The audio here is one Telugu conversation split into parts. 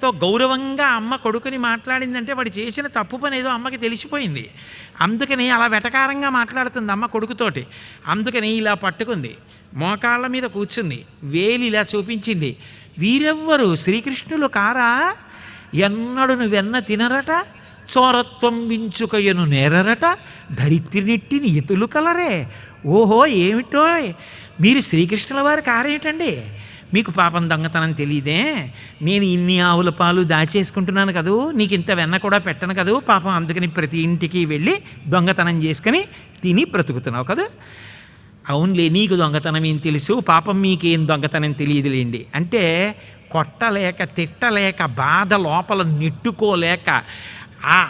ఎంతో గౌరవంగా అమ్మ కొడుకుని మాట్లాడిందంటే వాడు చేసిన తప్పు పని ఏదో అమ్మకి తెలిసిపోయింది. అందుకని అలా వెటకారంగా మాట్లాడుతుంది అమ్మ కొడుకుతోటి. అందుకని ఇలా పట్టుకుంది, మోకాళ్ళ మీద కూర్చుంది, వేలి ఇలా చూపించింది. వీరెవ్వరు శ్రీకృష్ణులు కారా? ఎన్నడు నువ్వెన్న తినరట, చోరత్వం వించుకయ్యను నేరరట, ధరిత్రినెట్టిని ఎతులు కలరే. ఓహో ఏమిటో మీరు శ్రీకృష్ణుల వారి కారేమిటండి? మీకు పాపం దొంగతనం తెలియదే? నేను ఇన్ని ఆవుల పాలు దాచేసుకుంటున్నాను కదూ, నీకు ఇంత వెన్న కూడా పెట్టను కదూ, పాపం అందుకని ప్రతి ఇంటికి వెళ్ళి దొంగతనం చేసుకుని తిని బ్రతుకుతున్నావు కదా. అవునులే, నీకు దొంగతనం ఏం తెలుసు, పాపం మీకేం దొంగతనం తెలియదులేండి అంటే కొట్టలేక తిట్టలేక బాధ లోపల నెట్టుకోలేక ఆ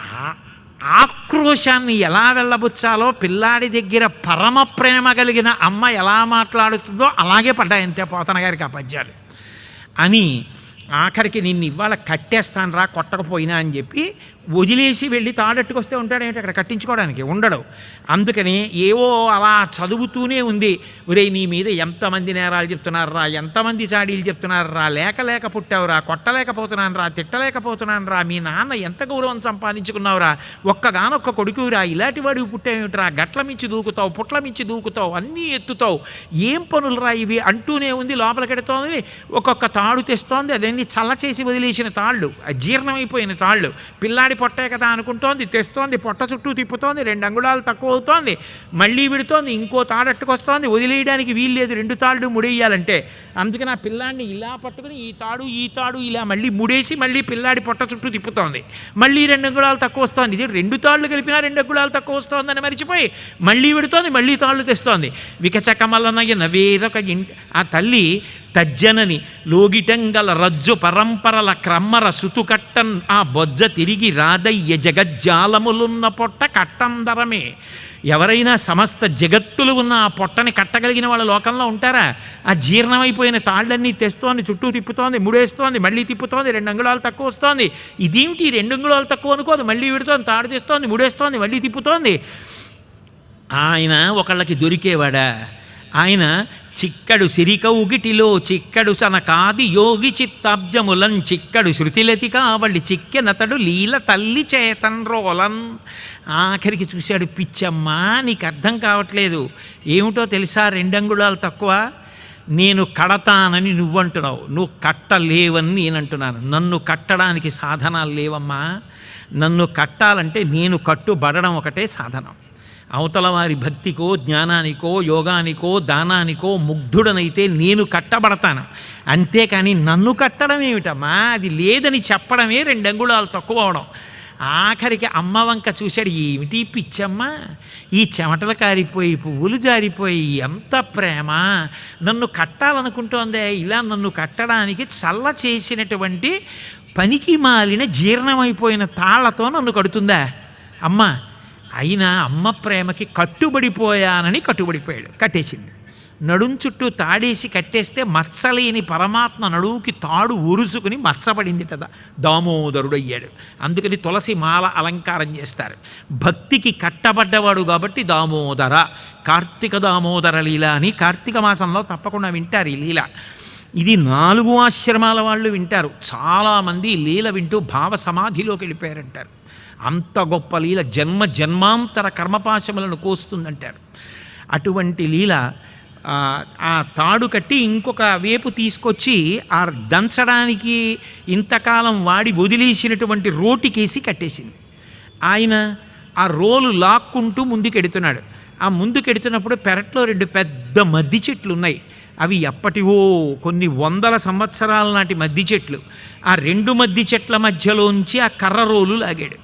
ఆక్రోశాన్ని ఎలా వెళ్ళబుచ్చాలో పిల్లాడి దగ్గర పరమ ప్రేమ కలిగిన అమ్మ ఎలా మాట్లాడుతుందో అలాగే పడ్డాయంతే పోతన గారికి ఆ పద్యాలు. అని ఆఖరికి నిన్ను ఇవాళ కట్టేస్తాను రా కొట్టకపోయినా అని చెప్పి వదిలేసి వెళ్ళి తాడెట్టుకొస్తే ఉంటాడేంటి అక్కడ కట్టించుకోవడానికి? ఉండడు. అందుకని ఏవో అలా చదువుతూనే ఉంది. ఒరే నీ మీద ఎంతమంది నేరాలు చెప్తున్నారా, ఎంతమంది చాడీలు చెప్తున్నారా, లేక పుట్టావురా, కొట్టలేకపోతున్నాను రా, తిట్టలేకపోతున్నాను రా, మీ నాన్న ఎంత గౌరవం సంపాదించుకున్నావురా, ఒక్కగానొక్క కొడుకురా, ఇలాంటి వాడివి పుట్టేమిట్రా, గట్ల మించి దూకుతావు, పుట్ల మించి దూకుతావు, అన్నీ ఎత్తుతావు, ఏం పనులురా ఇవి అంటూనే ఉంది. లోపలికెడుతోంది, ఒక్కొక్క తాడు తెస్తోంది, అదన్నీ చల్ల చేసి వదిలేసిన తాళ్ళు, జీర్ణమైపోయిన తాళ్ళు. పిల్లాడి పొట్టే కదా అనుకుంటోంది, తెస్తోంది, పొట్ట చుట్టూ తిప్పుతోంది, 2 అంగుళాలు తక్కువ అవుతోంది, మళ్ళీ విడుతోంది, ఇంకో తాడట్టుకొస్తోంది, వదిలేయడానికి వీలు లేదు 2 తాళ్ళు ముడేయాలంటే. అందుకని ఆ పిల్లాడిని ఇలా పట్టుకుని ఈ తాడు ఇలా మళ్ళీ ముడేసి మళ్ళీ పిల్లాడి పొట్ట చుట్టూ తిప్పుతోంది, మళ్ళీ 2 అంగుళాలు తక్కువ వస్తోంది. ఇది 2 తాళ్ళు కలిపినా 2 అంగుళాలు తక్కువ వస్తోందని మరిచిపోయి మళ్ళీ విడుతోంది, మళ్ళీ తాళ్ళు తెస్తోంది. వికచకమలనయ వేరొక ఆ తల్లి తజ్జనని లోగిటంగల రజ్జు పరంపరల క్రమ్మర సుతుకట్టన్ ఆ బొజ్జ తిరిగి రాదయ్య జగజ్జాలములున్న పొట్ట కట్టందరమే. ఎవరైనా సమస్త జగత్తులు ఉన్న ఆ పొట్టని కట్టగలిగిన వాళ్ళ లోకంలో ఉంటారా? ఆ జీర్ణమైపోయిన తాళ్ళన్నీ తెస్తోంది, చుట్టూ తిప్పుతోంది, ముడేస్తోంది, మళ్ళీ తిప్పుతోంది, 2 అంగుళాలు తక్కువ వస్తోంది. ఇదేమిటి 2 అంగుళాలు తక్కువ అనుకోదు, మళ్ళీ విడుతోంది, తాడు తెస్తోంది, ముడేస్తోంది, మళ్ళీ తిప్పుతోంది. ఆయన ఒకళ్ళకి దొరికేవాడా? ఆయన చిక్కడు సిరికౌగిటిలో చిక్కడు సనకాది యోగి చిత్తాబ్జములన్ చిక్కడు శృతిలతి కావళి చిక్కెనతడు లీల తల్లి చేతన్రోలన్. ఆఖరికి చూశాడు, పిచ్చమ్మా నీకు అర్థం కావట్లేదు, ఏమిటో తెలుసా, 2 అంగుళాలు తక్కువ, నేను కడతానని నువ్వంటున్నావు, నువ్వు కట్టలేవని నేనంటున్నాను. నన్ను కట్టడానికి సాధనాలు లేవమ్మా, నన్ను కట్టాలంటే నేను కట్టుబడడం ఒకటే సాధనం. అవతల వారి భక్తికో జ్ఞానానికో యోగానికో దానానికో ముగ్ధుడనైతే నేను కట్టబడతాను, అంతేకాని నన్ను కట్టడం ఏమిటమ్మా, అది లేదని చెప్పడమే 2 అంగుళాలు తక్కువ అవడం. ఆఖరికి అమ్మ వంక చూశాడు, ఏమిటి పిచ్చమ్మ, ఈ చెమటలు కారిపోయి పువ్వులు జారిపోయి ఎంత ప్రేమ, నన్ను కట్టాలనుకుంటోందే, ఇలా నన్ను కట్టడానికి చల్ల చేసినటువంటి పనికి మాలిన జీర్ణమైపోయిన తాళ్లతో నన్ను కడుతుందా అమ్మ? అయినా అమ్మ ప్రేమకి కట్టుబడిపోయానని కట్టుబడిపోయాడు, కట్టేసింది. నడుం చుట్టూ తాడేసి కట్టేస్తే మచ్చలేని పరమాత్మ నడువుకి తాడు ఉరుసుకుని మచ్చపడింది కదా, దామోదరుడు అయ్యాడు. అందుకని తులసి మాల అలంకారం చేస్తారు. భక్తికి కట్టబడ్డవాడు కాబట్టి దామోదర, కార్తీక దామోదర లీల అని కార్తీక మాసంలో తప్పకుండా వింటారు ఈ లీల. ఇది 4 ఆశ్రమాల వాళ్ళు వింటారు. చాలామంది లీల వింటూ భావ సమాధిలోకి వెళ్ళిపోయారంటారు. అంత గొప్ప లీల, జన్మాంతర కర్మపాశములను కోస్తుందంటారు. అటువంటి లీల ఆ తాడు కట్టి ఇంకొక వేపు తీసుకొచ్చి ఆ దంచడానికి ఇంతకాలం వాడి వదిలేసినటువంటి రోటికేసి కట్టేసింది. ఆయన ఆ రోలు లాక్కుంటూ ముందుకెడుతున్నాడు. ఆ ముందుకెడుతున్నప్పుడు పెరట్లో 2 పెద్ద మద్ది చెట్లు ఉన్నాయి. అవి ఎప్పటివో కొన్ని 100 సంవత్సరాల నాటి మద్ది చెట్లు. ఆ 2 మద్ది చెట్ల మధ్యలోంచి ఆ కర్ర రోలు లాగాడు.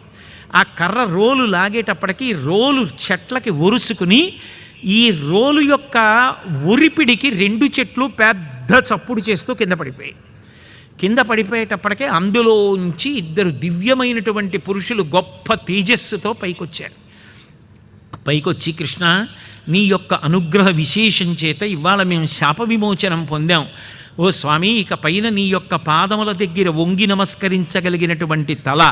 ఆ కర్ర రోలు లాగేటప్పటికి రోలు చెట్లకి ఒరుసుకుని ఈ రోలు యొక్క ఒరిపిడికి 2 చెట్లు పెద్ద చప్పుడు చేస్తూ కింద పడిపోయేటప్పటికే అందులోంచి 2 దివ్యమైనటువంటి పురుషులు గొప్ప తేజస్సుతో పైకొచ్చి కృష్ణ నీ యొక్క అనుగ్రహ విశేషం చేత ఇవాళ మేము శాప విమోచనం పొందాం. ఓ స్వామి, ఇక పైన నీ యొక్క పాదముల దగ్గర వంగి నమస్కరించగలిగినటువంటి తల,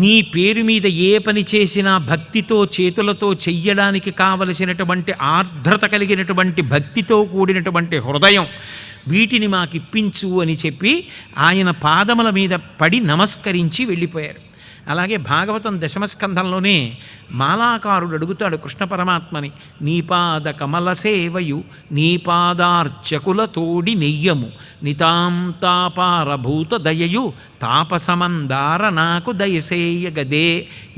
నీ పేరు మీద ఏ పని చేసినా భక్తితో చేతులతో చెయ్యడానికి కావలసినటువంటి ఆర్ద్రత కలిగినటువంటి భక్తితో కూడినటువంటి హృదయం, వీటిని మాకిప్పించు అని చెప్పి ఆయన పాదముల మీద పడి నమస్కరించి వెళ్ళిపోయారు. అలాగే భాగవతం దశమస్కంధంలోనే మాలాకారుడు అడుగుతాడు కృష్ణ పరమాత్మని, నీపాద కమల సేవయు నీపాదార్చకుల తోడి నెయ్యము నితాంతాపారభూత దయయు తాపసమందార నాకు దయసేయ గదే.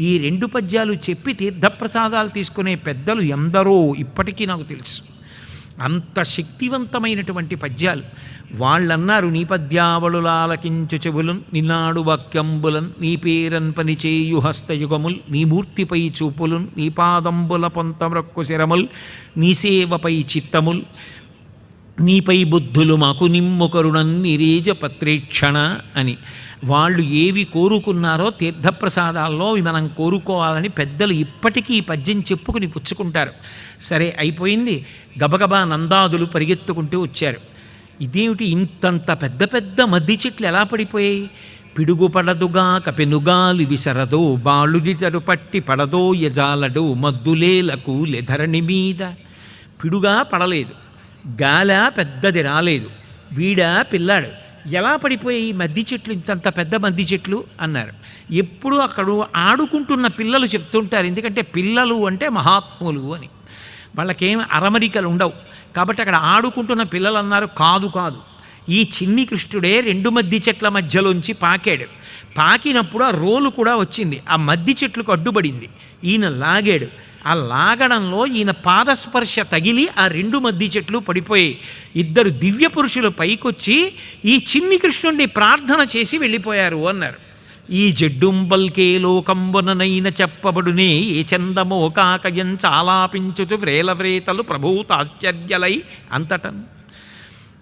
ఈ 2 పద్యాలు చెప్పి తీర్థప్రసాదాలు తీసుకునే పెద్దలు ఎందరో ఇప్పటికీ నాకు తెలుసు. అంత శక్తివంతమైనటువంటి పద్యాలు. వాళ్ళన్నారు, నీ పద్యావళులాలకించు చెవులున్ నిన్నాడు వాక్యంబులన్ నీ పేరన్ పనిచేయు హస్తయుగముల్ నీ మూర్తిపై చూపులున్ నీ పాదంబుల పొంతమ్రక్కు శిరముల్ నీ సేవపై చిత్తముల్ నీపై బుద్ధులు మాకు నిమ్ము కరుణన్ నిరేజ పత్రేక్షణ అని. వాళ్ళు ఏవి కోరుకున్నారో తీర్థప్రసాదాల్లో మనం కోరుకోవాలని పెద్దలు ఇప్పటికీ ఈ పద్యం చెప్పుకుని పుచ్చుకుంటారు. సరే అయిపోయింది. గబగబా నందాదులు పరిగెత్తుకుంటూ వచ్చారు. ఇదేమిటి ఇంతంత పెద్ద పెద్ద మద్ది చెట్లు ఎలా పడిపోయాయి? పిడుగు పడదుగా కపెనుగాలి విసరదో బాలుడితడు పట్టి పడదో యజాలడు మద్దులేలకు లెధరణి మీద. పిడుగా పడలేదు, గాల పెద్దది రాలేదు, వీడా పిల్లాడు, ఎలా పడిపోయాయి మద్ది చెట్లు, ఇంతంత పెద్ద మద్ది చెట్లు అన్నారు. ఎప్పుడు అక్కడ ఆడుకుంటున్న పిల్లలు చెప్తుంటారు, ఎందుకంటే పిల్లలు అంటే మహాత్ములు అని. వాళ్ళకేం అరమరికలు ఉండవు కాబట్టి అక్కడ ఆడుకుంటున్న పిల్లలు అన్నారు. కాదు కాదు, ఈ చిన్ని కృష్ణుడే 2 మద్ది చెట్ల మధ్యలోంచి పాకాడు. పాకినప్పుడు ఆ రోలు కూడా వచ్చింది, ఆ మద్ది చెట్లకు అడ్డుపడింది. ఈయన లాగాడు, ఆ లాగడంలో ఈయన పాదస్పర్శ తగిలి ఆ 2 మద్ది చెట్లు పడిపోయాయి. 2 దివ్య పురుషులు పైకొచ్చి ఈ చిన్ని కృష్ణుడిని ప్రార్థన చేసి వెళ్ళిపోయారు అన్నారు. ఈ జడ్డుంబల్కే లోకంబుననైన చెప్పబడునే ఏ చందమో కాకయం చాలాపించుతు వ్రేలవ్రేతలు ప్రభూతాశ్చర్యలై అంతటన్.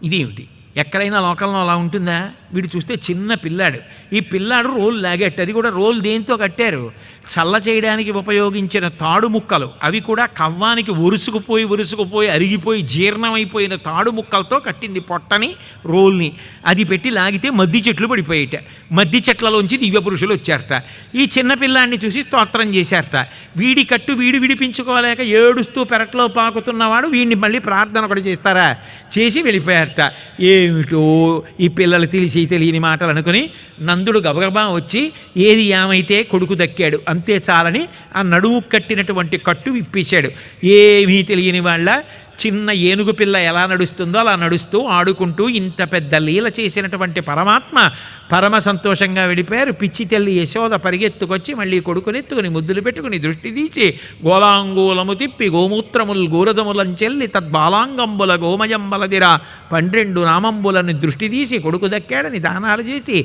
ఇదేమిటి, ఎక్కడైనా లోకంలో అలా ఉంటుందా? వీడు చూస్తే చిన్న పిల్లాడు, ఈ పిల్లాడు రోలు లాగట్టు. అది కూడా రోలు దేంతో కట్టారు? చల్ల చేయడానికి ఉపయోగించిన తాడు ముక్కలు, అవి కూడా కవ్వానికి ఉరుసుకుపోయి అరిగిపోయి జీర్ణమైపోయిన తాడు ముక్కలతో కట్టింది పొట్టని రోల్ని. అది పెట్టి లాగితే మద్ది చెట్లు పడిపోయేట. మద్ది చెట్లలోంచి దివ్య పురుషులు వచ్చారట. ఈ చిన్న పిల్లాడిని చూసి స్తోత్రం చేశారట. వీడి కట్టు వీడు విడిపించుకోలేక ఏడుస్తూ పెరట్లో పాకుతున్నవాడు వీడిని మళ్ళీ ప్రార్థన కూడా చేస్తారా? చేసి వెళ్ళిపోయారట. ఏమిటో ఈ పిల్లలు తెలియని మాటలు అనుకుని నందుడు గబగబా వచ్చి ఏది ఏమైతే కొడుకు దక్కాడు అంతే చాలని ఆ నడుము కట్టినటువంటి కట్టు విప్పేశాడు. ఏమీ తెలియని వాళ్ళ చిన్న ఏనుగు పిల్ల ఎలా నడుస్తుందో అలా నడుస్తూ ఆడుకుంటూ ఇంత పెద్ద లీల చేసినటువంటి పరమాత్మ పరమ సంతోషంగా వెళ్ళిపోయారు. పిచ్చి తల్లి యశోద పరిగెత్తుకొచ్చి మళ్ళీ కొడుకునెత్తుకుని ముద్దులు పెట్టుకుని దృష్టి తీసి గోలాంగూలము తిప్పి గోమూత్రముల్ గోరజములంచెల్లి తద్బాలాంగంబుల గోమయంబలదిరా 12 నామంబులని దృష్టి తీసి కొడుకు దక్కాడని దానాలు చేసి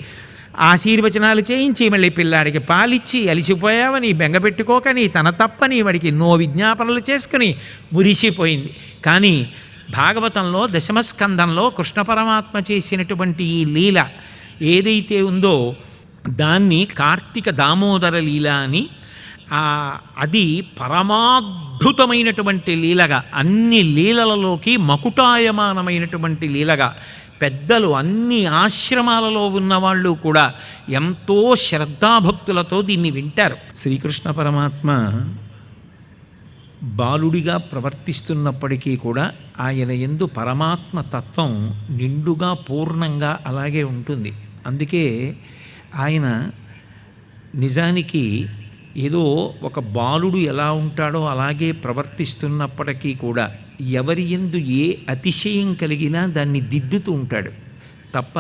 ఆశీర్వచనాలు చేయించి మళ్ళీ పిల్లాడికి పాలిచ్చి అలిసిపోయావని బెంగపెట్టుకోకని తన తప్పని వాడికి ఎన్నో విజ్ఞాపనలు చేసుకుని మురిసిపోయింది. కానీ భాగవతంలో దశమస్కంధంలో కృష్ణ పరమాత్మ చేసినటువంటి ఈ లీల ఏదైతే ఉందో దాన్ని కార్తీక దామోదర లీల అని, అది పరమాద్భుతమైనటువంటి లీలగా, అన్ని లీలలలోకి మకుటాయమానమైనటువంటి లీలగా పెద్దలు అన్ని ఆశ్రమాలలో ఉన్నవాళ్ళు కూడా ఎంతో శ్రద్ధాభక్తులతో దీన్ని వింటారు. శ్రీకృష్ణ పరమాత్మ బాలుడిగా ప్రవర్తిస్తున్నప్పటికీ కూడా ఆయన యందు పరమాత్మ తత్వం నిండుగా పూర్ణంగా అలాగే ఉంటుంది. అందుకే ఆయన నిజానికి ఏదో ఒక బాలుడు ఎలా ఉంటాడో అలాగే ప్రవర్తిస్తున్నప్పటికీ కూడా ఎవరి యందు ఏ అతిశయం కలిగినా దాన్ని దిద్దుతూ ఉంటాడు తప్ప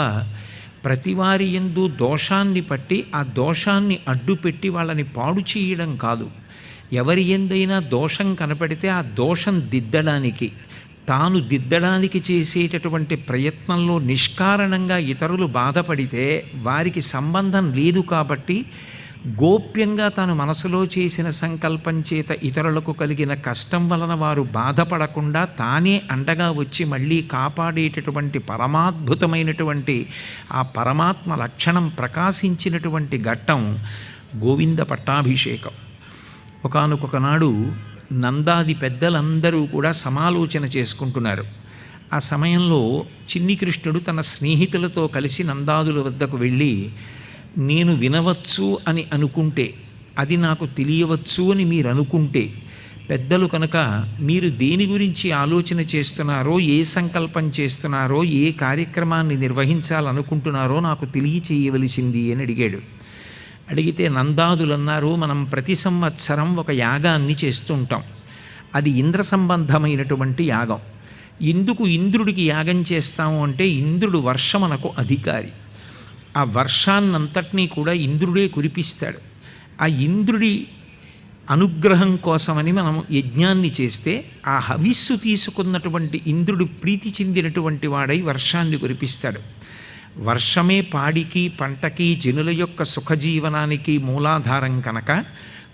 ప్రతివారి యందు దోషాన్ని పట్టి ఆ దోషాన్ని అడ్డుపెట్టి వాళ్ళని పాడు చేయడం కాదు. ఎవరి యందైనా దోషం కనపడితే ఆ దోషం దిద్దడానికి, తాను దిద్దడానికి చేసేటటువంటి ప్రయత్నంలో నిష్కారణంగా ఇతరులు బాధపడితే వారికి సంబంధం లేదు కాబట్టి గోప్యంగా తాను మనసులో చేసిన సంకల్పం చేత ఇతరులకు కలిగిన కష్టం వలన వారు బాధపడకుండా తానే అండగా వచ్చి మళ్ళీ కాపాడేటటువంటి పరమాద్భుతమైనటువంటి ఆ పరమాత్మ లక్షణం ప్రకాశించినటువంటి ఘట్టం గోవింద పట్టాభిషేకం. ఒకానొక నాడు నందాది పెద్దలందరూ కూడా సమాలోచన చేసుకుంటున్నారు. ఆ సమయంలో చిన్ని కృష్ణుడు తన స్నేహితులతో కలిసి నందాదుల వద్దకు వెళ్ళి, నేను వినవచ్చు అని అనుకుంటే, అది నాకు తెలియవచ్చు అని మీరు అనుకుంటే, పెద్దలు కనుక మీరు దేని గురించి ఆలోచన చేస్తున్నారో, ఏ సంకల్పం చేస్తున్నారో, ఏ కార్యక్రమాన్ని నిర్వహించాలనుకుంటున్నారో నాకు తెలియచేయవలసింది అని అడిగాడు. అడిగితే నందాదులు అన్నారు, మనం ప్రతి సంవత్సరం ఒక యాగాన్ని చేస్తూ ఉంటాం. అది ఇంద్ర సంబంధమైనటువంటి యాగం. ఎందుకు ఇంద్రుడికి యాగం చేస్తాము అంటే, ఇంద్రుడు వర్షమునకు అధికారి. ఆ వర్షాన్నంతటినీ కూడా ఇంద్రుడే కురిపిస్తాడు. ఆ ఇంద్రుడి అనుగ్రహం కోసమని మనం యజ్ఞాన్ని చేస్తే, ఆ హవిస్సు తీసుకున్నటువంటి ఇంద్రుడు ప్రీతి చెందినటువంటి వాడై వర్షాన్ని కురిపిస్తాడు. వర్షమే పాడికి, పంటకి, జనుల యొక్క సుఖజీవనానికి మూలాధారం కనుక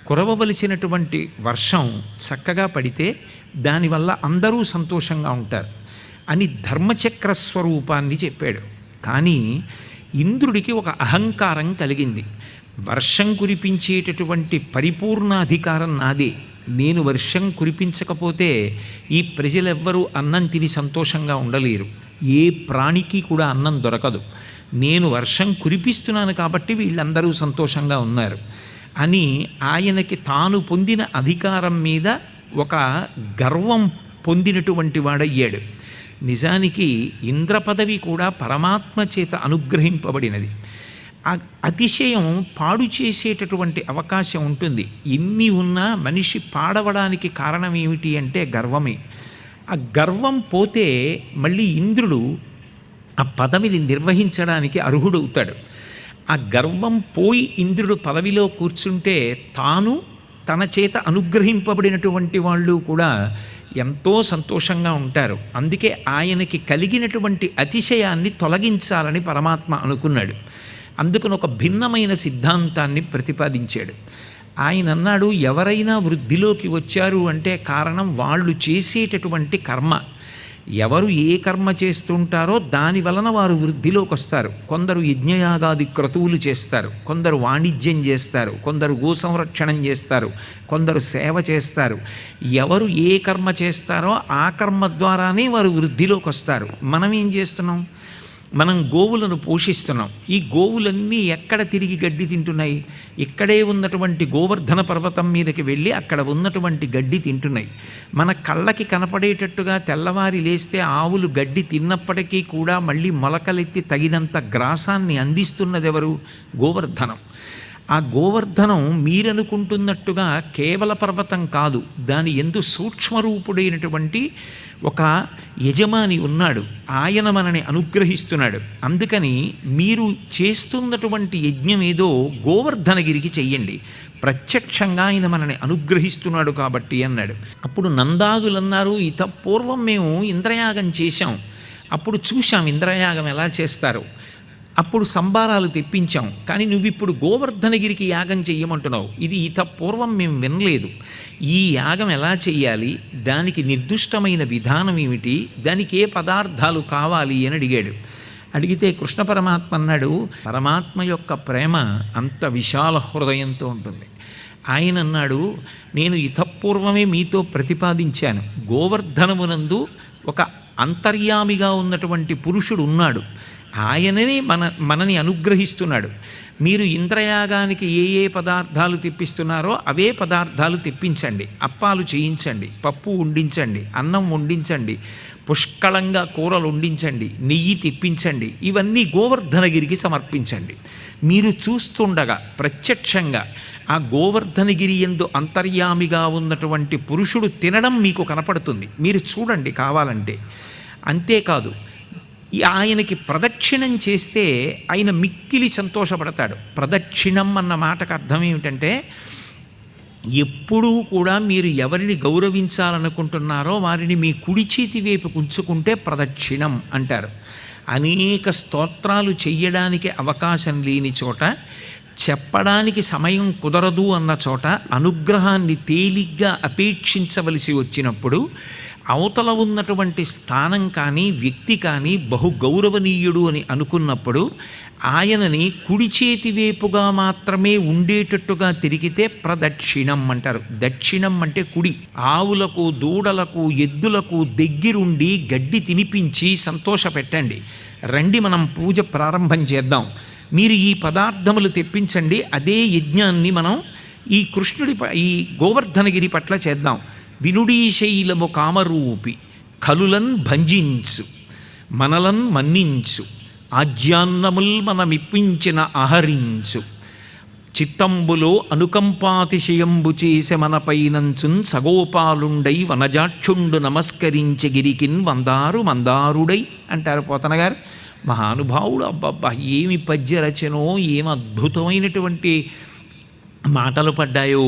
కురవవలసినటువంటి వర్షం చక్కగా పడితే దానివల్ల అందరూ సంతోషంగా ఉంటారు అని ధర్మచక్ర స్వరూపాన్ని చెప్పాడు. కానీ ఇంద్రుడికి ఒక అహంకారం కలిగింది. వర్షం కురిపించేటటువంటి పరిపూర్ణ అధికారం నాదే. నేను వర్షం కురిపించకపోతే ఈ ప్రజలెవ్వరూ అన్నం తిని సంతోషంగా ఉండలేరు. ఏ ప్రాణికి కూడా అన్నం దొరకదు. నేను వర్షం కురిపిస్తున్నాను కాబట్టి వీళ్ళందరూ సంతోషంగా ఉన్నారు అని ఆయనకి తాను పొందిన అధికారం మీద ఒక గర్వం పొందినటువంటి వాడయ్యాడు. నిజానికి ఇంద్ర పదవి కూడా పరమాత్మ చేత అనుగ్రహింపబడినది. ఆ అతిశయం పాడు చేసేటటువంటి అవకాశం ఉంటుంది. ఎన్ని ఉన్నా మనిషి పాడవడానికి కారణం ఏమిటి అంటే గర్వమే. ఆ గర్వం పోతే మళ్ళీ ఇంద్రుడు ఆ పదవిని నిర్వహించడానికి అర్హుడవుతాడు. ఆ గర్వం పోయి ఇంద్రుడు పదవిలో కూర్చుంటే తాను తన చేత అనుగ్రహింపబడినటువంటి వాళ్ళు కూడా ఎంతో సంతోషంగా ఉంటారు. అందుకే ఆయనకి కలిగినటువంటి అతిశయాన్ని తొలగించాలని పరమాత్మ అనుకున్నాడు. అందుకని ఒక భిన్నమైన సిద్ధాంతాన్ని ప్రతిపాదించాడు. ఆయన అన్నాడు, ఎవరైనా వృద్ధిలోకి వచ్చారు అంటే కారణం వాళ్ళు చేసేటటువంటి కర్మ. ఎవరు ఏ కర్మ చేస్తుంటారో దాని వలన వారు వృద్ధిలోకి వస్తారు. కొందరు యజ్ఞయాగాది క్రతువులు చేస్తారు, కొందరు వాణిజ్యం చేస్తారు, కొందరు గో సంరక్షణం చేస్తారు, కొందరు సేవ చేస్తారు. ఎవరు ఏ కర్మ చేస్తారో ఆ కర్మ ద్వారానే వారు వృద్ధిలోకి వస్తారు. మనం ఏం చేస్తున్నాం? మనం గోవులను పోషిస్తున్నాం. ఈ గోవులన్నీ ఎక్కడ తిరిగి గడ్డి తింటున్నాయి? ఇక్కడే ఉన్నటువంటి గోవర్ధన పర్వతం మీదకి వెళ్ళి అక్కడ ఉన్నటువంటి గడ్డి తింటున్నాయి. మన కళ్ళకి కనపడేటట్టుగా తెల్లవారి లేస్తే ఆవులు గడ్డి తిన్నప్పటికీ కూడా మళ్ళీ మొలకలెత్తి తగినంత గ్రాసాన్ని అందిస్తున్నది ఎవరు? గోవర్ధనం. ఆ గోవర్ధనం మీరనుకుంటున్నట్టుగా కేవల పర్వతం కాదు. దాని ఎందు సూక్ష్మరూపుడైనటువంటి ఒక యజమాని ఉన్నాడు. ఆయన మనని అనుగ్రహిస్తున్నాడు. అందుకని మీరు చేస్తున్నటువంటి యజ్ఞం ఏదో గోవర్ధనగిరికి చెయ్యండి, ప్రత్యక్షంగా ఆయన మనని అనుగ్రహిస్తున్నాడు కాబట్టి అన్నాడు. అప్పుడు నందాదులన్నారు, ఇత పూర్వం మేము ఇంద్రయాగం చేశాం, అప్పుడు చూశాం ఇంద్రయాగం ఎలా చేస్తారు, అప్పుడు సంబారాలు తెప్పించాం. కానీ నువ్వు ఇప్పుడు గోవర్ధనగిరికి యాగం చెయ్యమంటున్నావు, ఇది ఇత పూర్వం మేము వినలేదు. ఈ యాగం ఎలా చెయ్యాలి, దానికి నిర్దిష్టమైన విధానం ఏమిటి, దానికి ఏ పదార్థాలు కావాలి అని అడిగాడు. అడిగితే కృష్ణ పరమాత్మ అన్నాడు, పరమాత్మ యొక్క ప్రేమ అంత విశాల హృదయంతో ఉంటుంది. ఆయన అన్నాడు, నేను ఇతపూర్వమే మీతో ప్రతిపాదించాను, గోవర్ధనమునందు ఒక అంతర్యామిగా ఉన్నటువంటి పురుషుడు ఉన్నాడు, ఆయననే మనని అనుగ్రహిస్తున్నాడు. మీరు ఇంద్రయాగానికి ఏ ఏ పదార్థాలు తెప్పిస్తున్నారో అవే పదార్థాలు తెప్పించండి, అప్పాలు చేయించండి, పప్పు వండించండి, అన్నం వండించండి, పుష్కళంగా కూరలు వండించండి, నెయ్యి తెప్పించండి, ఇవన్నీ గోవర్ధనగిరికి సమర్పించండి. మీరు చూస్తుండగా ప్రత్యక్షంగా ఆ గోవర్ధనగిరి యందు అంతర్యామిగా ఉన్నటువంటి పురుషుడు తినడం మీకు కనపడుతుంది, మీరు చూడండి కావాలంటే. అంతేకాదు, ఆయనకి ప్రదక్షిణం చేస్తే ఆయన మిక్కిలి సంతోషపడతాడు. ప్రదక్షిణం అన్న మాటకు అర్థం ఏమిటంటే, ఎప్పుడూ కూడా మీరు ఎవరిని గౌరవించాలనుకుంటున్నారో వారిని మీ కుడి చేతి వైపు ఉంచుకుంటే ప్రదక్షిణం అంటారు. అనేక స్తోత్రాలు చెయ్యడానికి అవకాశం లేని చోట, చెప్పడానికి సమయం కుదరదు అన్న చోట, అనుగ్రహాన్ని తేలిగ్గా అపేక్షించవలసి వచ్చినప్పుడు అవతల ఉన్నటువంటి స్థానం కానీ వ్యక్తి కానీ బహు గౌరవనీయుడు అని అనుకున్నప్పుడు ఆయనని కుడి చేతి వైపుగా మాత్రమే ఉండేటట్టుగా తిరిగితే ప్రదక్షిణం అంటారు. దక్షిణం అంటే కుడి. ఆవులకు, దూడలకు, ఎద్దులకు దగ్గరుండి గడ్డి తినిపించి సంతోషపెట్టండి. రండి మనం పూజ ప్రారంభం చేద్దాం, మీరు ఈ పదార్థములు తెప్పించండి, అదే యజ్ఞాన్ని మనం ఈ కృష్ణుడి ఈ గోవర్ధనగిరి పట్ల చేద్దాం. వినుడీశైలము కామరూపి కలులన్ భంజించు మనలన్ మన్నించు ఆజ్యాన్నముల్ మనమిప్పించిన అహరించు చిత్తంబులో అనుకంపాతిశయంబు చేసె మనపైనంచున్ సగోపాలుండై వనజాక్షుండు నమస్కరించె గిరికిన్ వందారు మందారుడై అంటారు పోతన గారు. మహానుభావుడు. అబ్బబ్బా, ఏమి పద్య రచనో, ఏమి అద్భుతమైనటువంటి మాటలు పడ్డాయో.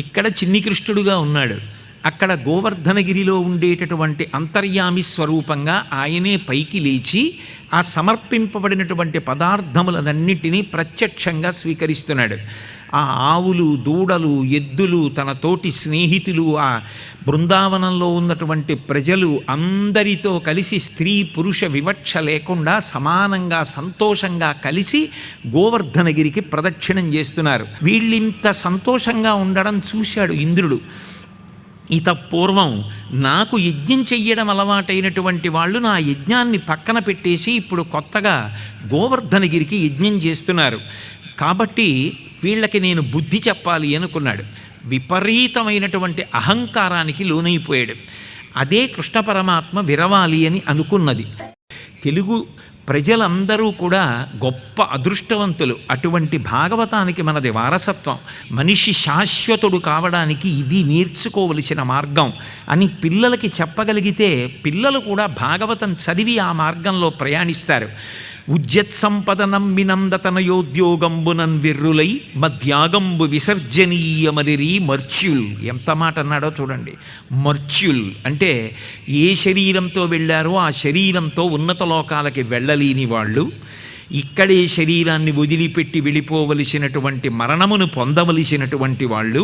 ఇక్కడ చిన్ని కృష్ణుడుగా ఉన్నాడు, అక్కడ గోవర్ధనగిరిలో ఉండేటటువంటి అంతర్యామి స్వరూపంగా ఆయనే పైకి లేచి ఆ సమర్పింపబడినటువంటి పదార్థములన్నింటినీ ప్రత్యక్షంగా స్వీకరిస్తున్నాడు. ఆ ఆవులు, దూడలు, ఎద్దులు, తన తోటి స్నేహితులు, ఆ బృందావనంలో ఉన్నటువంటి ప్రజలు అందరితో కలిసి స్త్రీ పురుష వివక్ష లేకుండా సమానంగా సంతోషంగా కలిసి గోవర్ధనగిరికి ప్రదక్షిణం చేస్తున్నారు. వీళ్ళింత సంతోషంగా ఉండడం చూశాడు ఇంద్రుడు. ఇత పూర్వం నాకు యజ్ఞం చెయ్యడం అలవాటైనటువంటి వాళ్ళు నా యజ్ఞాన్ని పక్కన పెట్టేసి ఇప్పుడు కొత్తగా గోవర్ధనగిరికి యజ్ఞం చేస్తున్నారు, కాబట్టి వీళ్ళకి నేను బుద్ధి చెప్పాలి అనుకున్నాడు. విపరీతమైనటువంటి అహంకారానికి లోనైపోయాడు. అదే కృష్ణ పరమాత్మ విరవాలి అని అనుకున్నది. తెలుగు ప్రజలందరూ కూడా గొప్ప అదృష్టవంతులు. అటువంటి భాగవతానికి మనది వారసత్వం. మనిషి శాశ్వతుడు కావడానికి ఇది నేర్చుకోవలసిన మార్గం అని పిల్లలకి చెప్పగలిగితే పిల్లలు కూడా భాగవతం చదివి ఆ మార్గంలో ప్రయాణిస్తారు. ఉజ్జత్ సంపదనమ్మినందతనయోద్యోగంబునన్ విర్రులై మధ్యాగంబు విసర్జనీయమనిరి మర్చ్యుల్. ఎంత మాట అన్నాడో చూడండి. మర్చ్యుల్ అంటే ఏ శరీరంతో వెళ్ళారో ఆ శరీరంతో ఉన్నత లోకాలకి వెళ్ళలేని వాళ్ళు, ఇక్కడే శరీరాన్ని వదిలిపెట్టి వెళ్ళిపోవలసినటువంటి మరణమును పొందవలసినటువంటి వాళ్ళు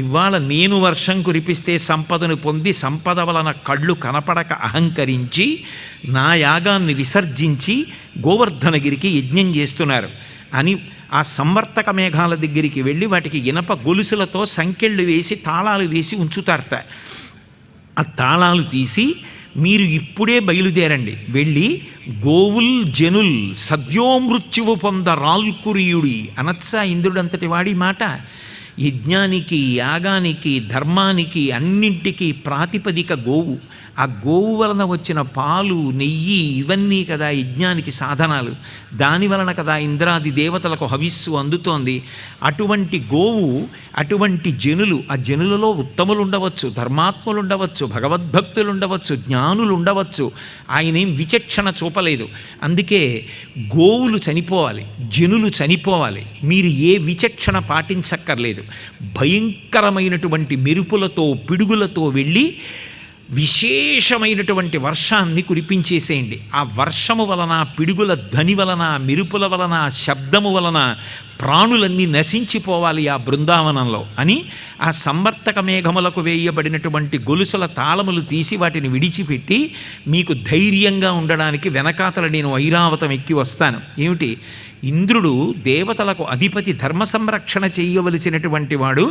ఇవాళ నేను వర్షం కురిపిస్తే సంపదను పొంది సంపద వలన కళ్ళు కనపడక అహంకరించి నా యాగాన్ని విసర్జించి గోవర్ధనగిరికి యజ్ఞం చేస్తున్నారు అని ఆ సంవర్తక మేఘాల దగ్గరికి వెళ్ళి వాటికి ఇనప గొలుసులతో సంకెళ్ళు వేసి తాళాలు వేసి ఉంచుతారట. ఆ తాళాలు తీసి మీరు ఇప్పుడే బయలుదేరండి, వెళ్ళి గోవుల్ జనుల్ సద్యోమృత్యువు పొంద రాల్కురియుడి అనత్సా ఇంద్రుడంతటి వాడి మాట. యజ్ఞానికి, యాగానికి, ధర్మానికి అన్నింటికీ ప్రాతిపదిక గోవు. ఆ గోవు వలన వచ్చిన పాలు, నెయ్యి ఇవన్నీ కదా యజ్ఞానికి సాధనాలు. దాని వలన కదా ఇంద్రాది దేవతలకు హవిస్సు అందుతోంది. అటువంటి గోవు, అటువంటి జనులు, ఆ జనులలో ఉత్తములు ఉండవచ్చు, ధర్మాత్ములు ఉండవచ్చు, భగవద్భక్తులు ఉండవచ్చు, జ్ఞానులు ఉండవచ్చు. ఆయనేం విచక్షణ చూపలేదు. అందుకే గోవులు చనిపోవాలి, జనులు చనిపోవాలి, మీరు ఏ విచక్షణ పాటించక్కర్లేదు. భయంకరమైనటువంటి మెరుపులతో పిడుగులతో వెళ్ళి విశేషమైనటువంటి వర్షాన్ని కురిపించేసేయండి. ఆ వర్షము వలన, పిడుగుల ధ్వని వలన, మెరుపుల వలన, శబ్దము వలన ప్రాణులన్నీ నశించిపోవాలి ఆ బృందావనంలో అని ఆ సంవర్తక మేఘములకు వేయబడినటువంటి గొలుసుల తాళములు తీసి వాటిని విడిచిపెట్టి మీకు ధైర్యంగా ఉండడానికి వెనకాతల నేను ఐరావతం ఎక్కి వస్తాను. ఏమిటి? ఇంద్రుడు దేవతలకు అధిపతి, ధర్మ సంరక్షణ చేయవలసినటువంటి వాడు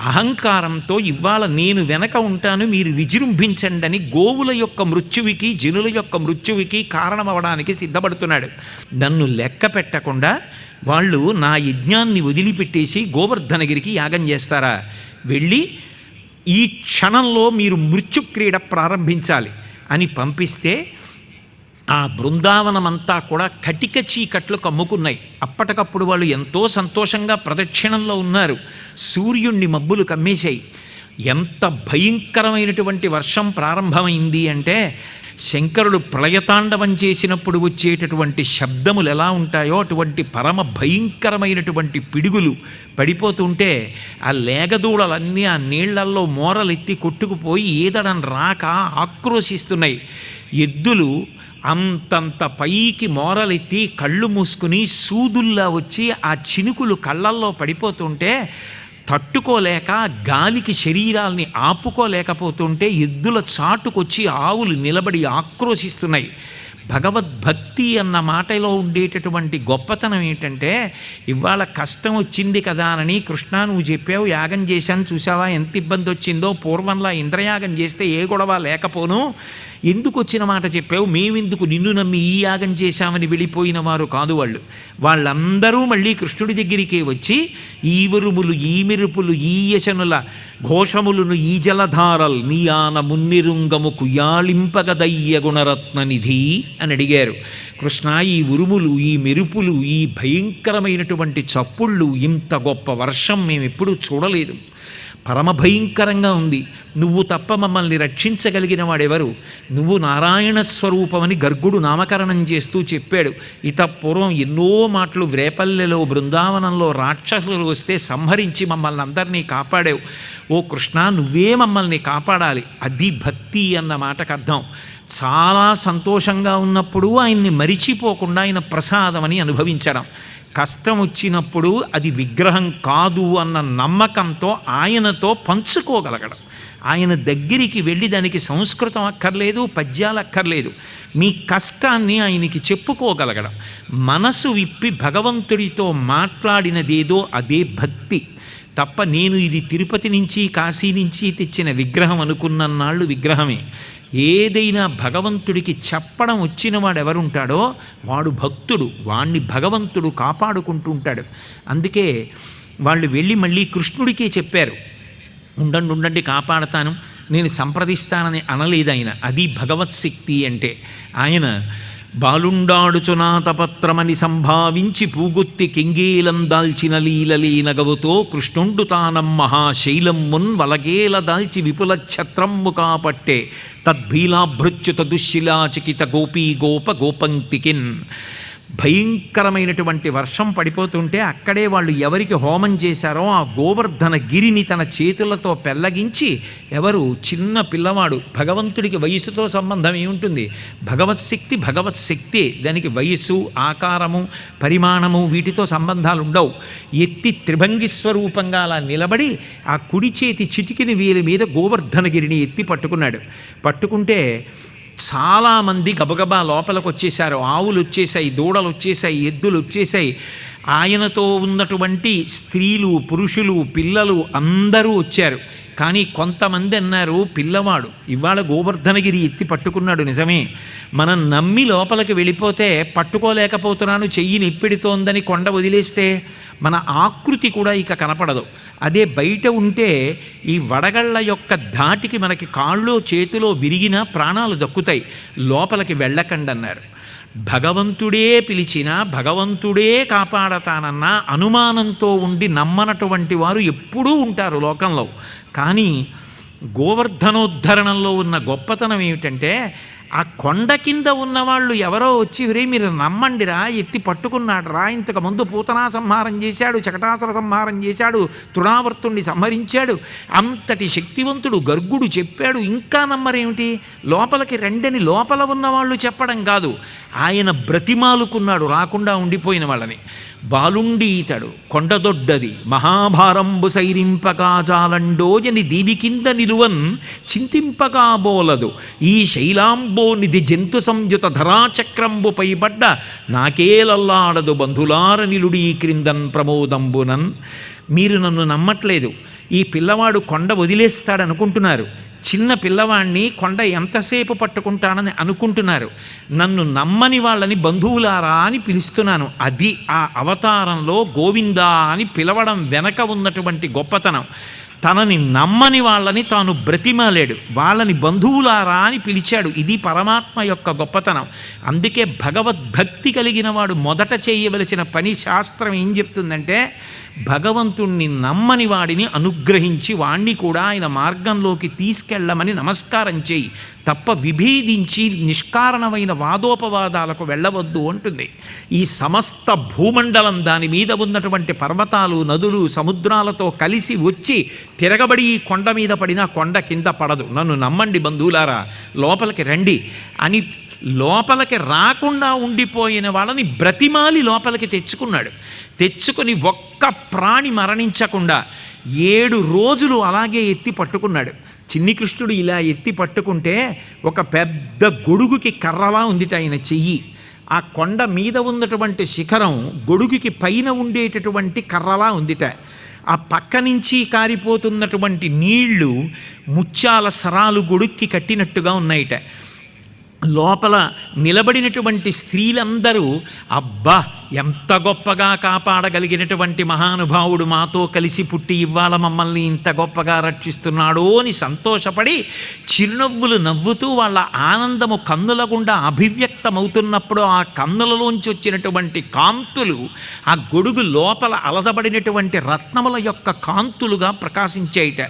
అహంకారంతో ఇవాళ నేను వెనక ఉంటాను, మీరు విజృంభించండి అని గోవుల యొక్క మృత్యువికి, జనుల యొక్క మృత్యువికి కారణమవడానికి సిద్ధపడుతున్నాడు. నన్ను లెక్క పెట్టకుండా వాళ్ళు నా యజ్ఞాన్ని వదిలిపెట్టేసి గోవర్ధనగిరికి యాగం చేస్తారా? వెళ్ళి ఈ క్షణంలో మీరు మృత్యుక్రీడ ప్రారంభించాలి అని పంపిస్తే ఆ బృందావనమంతా కూడా కటిక చీకట్లు కమ్ముకున్నాయి. అప్పటికప్పుడు వాళ్ళు ఎంతో సంతోషంగా ప్రదక్షిణంలో ఉన్నారు. సూర్యుణ్ణి మబ్బులు కమ్మేశాయి. ఎంత భయంకరమైనటువంటి వర్షం ప్రారంభమైంది అంటే శంకరుడు ప్రళయతాండవం చేసినప్పుడు వచ్చేటటువంటి శబ్దములు ఎలా ఉంటాయో అటువంటి పరమ భయంకరమైనటువంటి పిడుగులు పడిపోతుంటే ఆ లేగదూడలన్నీ ఆ నీళ్లల్లో మోరలెత్తి కొట్టుకుపోయి ఏదడం రాక ఆక్రోశిస్తున్నాయి. ఎద్దులు అంతంత పైకి మోరలెత్తి కళ్ళు మూసుకుని సూదుల్లా వచ్చి ఆ చినుకులు కళ్ళల్లో పడిపోతుంటే తట్టుకోలేక గాలికి శరీరాల్ని ఆపుకోలేకపోతుంటే ఎద్దుల చాటుకొచ్చి ఆవులు నిలబడి ఆక్రోశిస్తున్నాయి. భగవద్భక్తి అన్న మాటలో ఉండేటటువంటి గొప్పతనం ఏంటంటే, ఇవాళ కష్టం వచ్చింది కదా అని కృష్ణ నువ్వు చెప్పావు యాగం చేశాను చూసావా ఎంత ఇబ్బంది వచ్చిందో, పూర్వంలా ఇంద్రయాగం చేస్తే ఏ గొడవ లేకపోను, ఎందుకు వచ్చిన మాట చెప్పావు, మేమెందుకు నిన్ను నమ్మి ఈ యాగం చేశామని వెళ్ళిపోయిన వారు కాదు వాళ్ళు. వాళ్ళందరూ మళ్ళీ కృష్ణుడి దగ్గరికి వచ్చి ఈ ఉరుములు ఈ మెరుపులు ఈ యశనుల ఘోషములను ఈ జలధారల్ నీయాన మున్నిరుంగము కుయాళింపగదయ్య గుణరత్న నిధి అని అడిగారు. కృష్ణ, ఈ ఉరుములు ఈ మెరుపులు ఈ భయంకరమైనటువంటి చప్పుళ్ళు, ఇంత గొప్ప వర్షం మేము ఎప్పుడూ చూడలేదు, పరమభయంకరంగా ఉంది. నువ్వు తప్ప మమ్మల్ని రక్షించగలిగిన వాడెవరు? నువ్వు నారాయణ స్వరూపమని గర్గుడు నామకరణం చేస్తూ చెప్పాడు. ఇత పూర్వం ఎన్నో మాటలు రేపల్లెలో బృందావనంలో రాక్షసులు వస్తే సంహరించి మమ్మల్ని అందరినీ కాపాడావు. ఓ కృష్ణ, నువ్వే మమ్మల్ని కాపాడాలి. అది భక్తి అన్న మాటకు అర్థం. చాలా సంతోషంగా ఉన్నప్పుడు ఆయన్ని మరిచిపోకుండా ఆయన ప్రసాదమని అనుభవించడం, కష్టం వచ్చినప్పుడు అది విగ్రహం కాదు అన్న నమ్మకంతో ఆయనతో పంచుకోగలగడం, ఆయన దగ్గరికి వెళ్ళి దానికి సంస్కృతం అక్కర్లేదు, పద్యాలు అక్కర్లేదు, మీ కష్టాన్ని ఆయనకి చెప్పుకోగలగడం, మనసు విప్పి భగవంతుడితో మాట్లాడినదేదో అదే భక్తి తప్ప నేను ఇది తిరుపతి నుంచి కాశీ నుంచి తెచ్చిన విగ్రహం అనుకున్నన్నాళ్ళు విగ్రహమే. ఏదైనా భగవంతుడికి చెప్పడం వచ్చిన వాడు ఎవరుంటాడో వాడు భక్తుడు, వాణ్ణి భగవంతుడు కాపాడుకుంటూ ఉంటాడు. అందుకే వాళ్ళు వెళ్ళి మళ్ళీ కృష్ణుడికే చెప్పారు, ఉండండి ఉండండి కాపాడతాను, నేను సంప్రదిస్తానని అనలేదు ఆయన. అది భగవత్శక్తి అంటే. ఆయన బాలుండాడుచునాతపత్రమని సంభావించి పూగుత్తి కెంగేలం దాల్చిన లీలలీనగవుతో కృష్ణుండు తానం మహాశైలమ్మున్ వలగేల దాల్చి విపుల ఛత్రమ్ము కాపట్టే తద్భీలాభృత్యుత దుశ్శిలాచకిత గోపీ గోప గోపంక్తికిన్. భయంకరమైనటువంటి వర్షం పడిపోతుంటే అక్కడే వాళ్ళు ఎవరికి హోమం చేశారో ఆ గోవర్ధన గిరిని తన చేతులతో పెళ్ళగించి, ఎవరు చిన్న పిల్లవాడు, భగవంతుడికి వయసుతో సంబంధం ఏముంటుంది, భగవత్శక్తి భగవత్శక్తే, దానికి వయస్సు ఆకారము పరిమాణము వీటితో సంబంధాలు ఉండవు. ఎత్తి త్రిభంగి స్వరూపంగా అలా నిలబడి ఆ కుడి చేతి చిటికిన వేలి మీద గోవర్ధనగిరిని ఎత్తి పట్టుకున్నాడు. పట్టుకుంటే చాలామంది గబగబా లోపలికి వచ్చేసారు. ఆవులు వచ్చేసాయి, దూడలు వచ్చేసాయి, ఎద్దులు వచ్చేసాయి. ఆయనతో ఉన్నటువంటి స్త్రీలు పురుషులు పిల్లలు అందరూ వచ్చారు. కానీ కొంతమంది అన్నారు, పిల్లవాడు ఇవాళ గోవర్ధనగిరి ఎత్తి పట్టుకున్నాడు నిజమే, మనం నమ్మి లోపలికి వెళ్ళిపోతే పట్టుకోలేకపోతున్నాను చెయ్యి నొప్పిడుతోందని కొండ వదిలేస్తే మన ఆకృతి కూడా ఇక కనపడదు. అదే బయట ఉంటే ఈ వడగళ్ళ యొక్క ధాటికి మనకి కాళ్ళు చేతిలో విరిగినా ప్రాణాలు దక్కుతాయి, లోపలికి వెళ్ళకండి అన్నారు. భగవంతుడే పిలిచినా భగవంతుడే కాపాడతానన్న అనుమానంతో ఉండి నమ్మనటువంటి వారు ఎప్పుడూ ఉంటారు లోకంలో. కానీ గోవర్ధనోద్ధరణంలో ఉన్న గొప్పతనం ఏమిటంటే, ఆ కొండ కింద ఉన్నవాళ్ళు ఎవరో వచ్చి రే మీరు నమ్మండిరా, ఎత్తి పట్టుకున్నాడు రా, ఇంతకుముందు పూతనా సంహారం చేశాడు, చకటాసుర సంహారం చేశాడు, తృణావర్తుణ్ణి సంహరించాడు, అంతటి శక్తివంతుడు గర్గుడు చెప్పాడు, ఇంకా నమ్మరేమిటి, లోపలికి రెండని లోపల ఉన్నవాళ్ళు చెప్పడం కాదు, ఆయన బ్రతిమాలుకున్నాడు రాకుండా ఉండిపోయిన వాళ్ళని. బాలుండీతడు కొండదొడ్డది మహాభారంబు సైరింపకాజాలండోయని దీని కింద నిలువన్ చింతింపగా బోలదు ఈ శైలాంబో నిధి జంతు సంయుత ధరాచక్రంబు పైబడ్డ నాకేలల్లాడదు బంధులార నిలుడీ క్రిందన్ ప్రమోదంబునన్. మీరు నన్ను నమ్మట్లేదు, ఈ పిల్లవాడు కొండ వదిలేస్తాడనుకుంటున్నారు, చిన్న పిల్లవాడిని కొండ ఎంతసేపు పట్టుకుంటానని అనుకుంటున్నారు, నన్ను నమ్మని వాళ్ళని బంధువులారా అని పిలుస్తున్నాను. అది ఆ అవతారంలో గోవిందా అని పిలవడం వెనక ఉన్నటువంటి గొప్పతనం. తనని నమ్మని వాళ్ళని తాను బ్రతిమాలాడు, వాళ్ళని బంధువులారా అని పిలిచాడు. ఇది పరమాత్మ యొక్క గొప్పతనం. అందుకే భగవద్భక్తి కలిగిన వాడు మొదట చేయవలసిన పని శాస్త్రం ఏం చెప్తుందంటే, భగవంతుణ్ణి నమ్మని వాడిని అనుగ్రహించి వాణ్ణి కూడా ఆయన మార్గంలోకి తీసుకెళ్ళమని నమస్కారం చేయి, తప్ప విభేదించి నిష్కారణమైన వాదోపవాదాలకు వెళ్ళవద్దు అంటుంది. ఈ సమస్త భూమండలం దాని మీద ఉన్నటువంటి పర్వతాలు నదులు సముద్రాలతో కలిసి వచ్చి తిరగబడి ఈ కొండ మీద పడినా కొండ కింద పడదు. నన్ను నమ్మండి బంధువులారా, లోపలికి రండి అని లోపలికి రాకుండా ఉండిపోయిన వాళ్ళని బ్రతిమాలి లోపలికి తెచ్చుకున్నాడు. తెచ్చుకొని ఒక్క ప్రాణి మరణించకుండా 7 రోజులు అలాగే ఎత్తి పట్టుకున్నాడు. చిన్ని కృష్ణుడు ఇలా ఎత్తి పట్టుకుంటే ఒక పెద్ద గొడుగుకి కర్రలా ఉందిట ఆయన చెయ్యి. ఆ కొండ మీద ఉన్నటువంటి శిఖరం గొడుగుకి పైన ఉండేటటువంటి కర్రలా ఉందిట. ఆ పక్క నుంచి కారిపోతున్నటువంటి నీళ్లు ముత్యాల సరాలు గొడుక్కి కట్టినట్టుగా ఉన్నాయిట. లోపల నిలబడినటువంటి స్త్రీలందరూ అబ్బా ఎంత గొప్పగా కాపాడగలిగినటువంటి మహానుభావుడు మాతో కలిసి పుట్టి ఇవాళ మమ్మల్ని ఇంత గొప్పగా రక్షిస్తున్నాడో అని సంతోషపడి చిరునవ్వులు నవ్వుతూ వాళ్ళ ఆనందము కన్నుల గుండా అభివ్యక్తమవుతున్నప్పుడు ఆ కన్నులలోంచి వచ్చినటువంటి కాంతులు ఆ గొడుగు లోపల అలదబడినటువంటి రత్నముల యొక్క కాంతులుగా ప్రకాశించాయిట.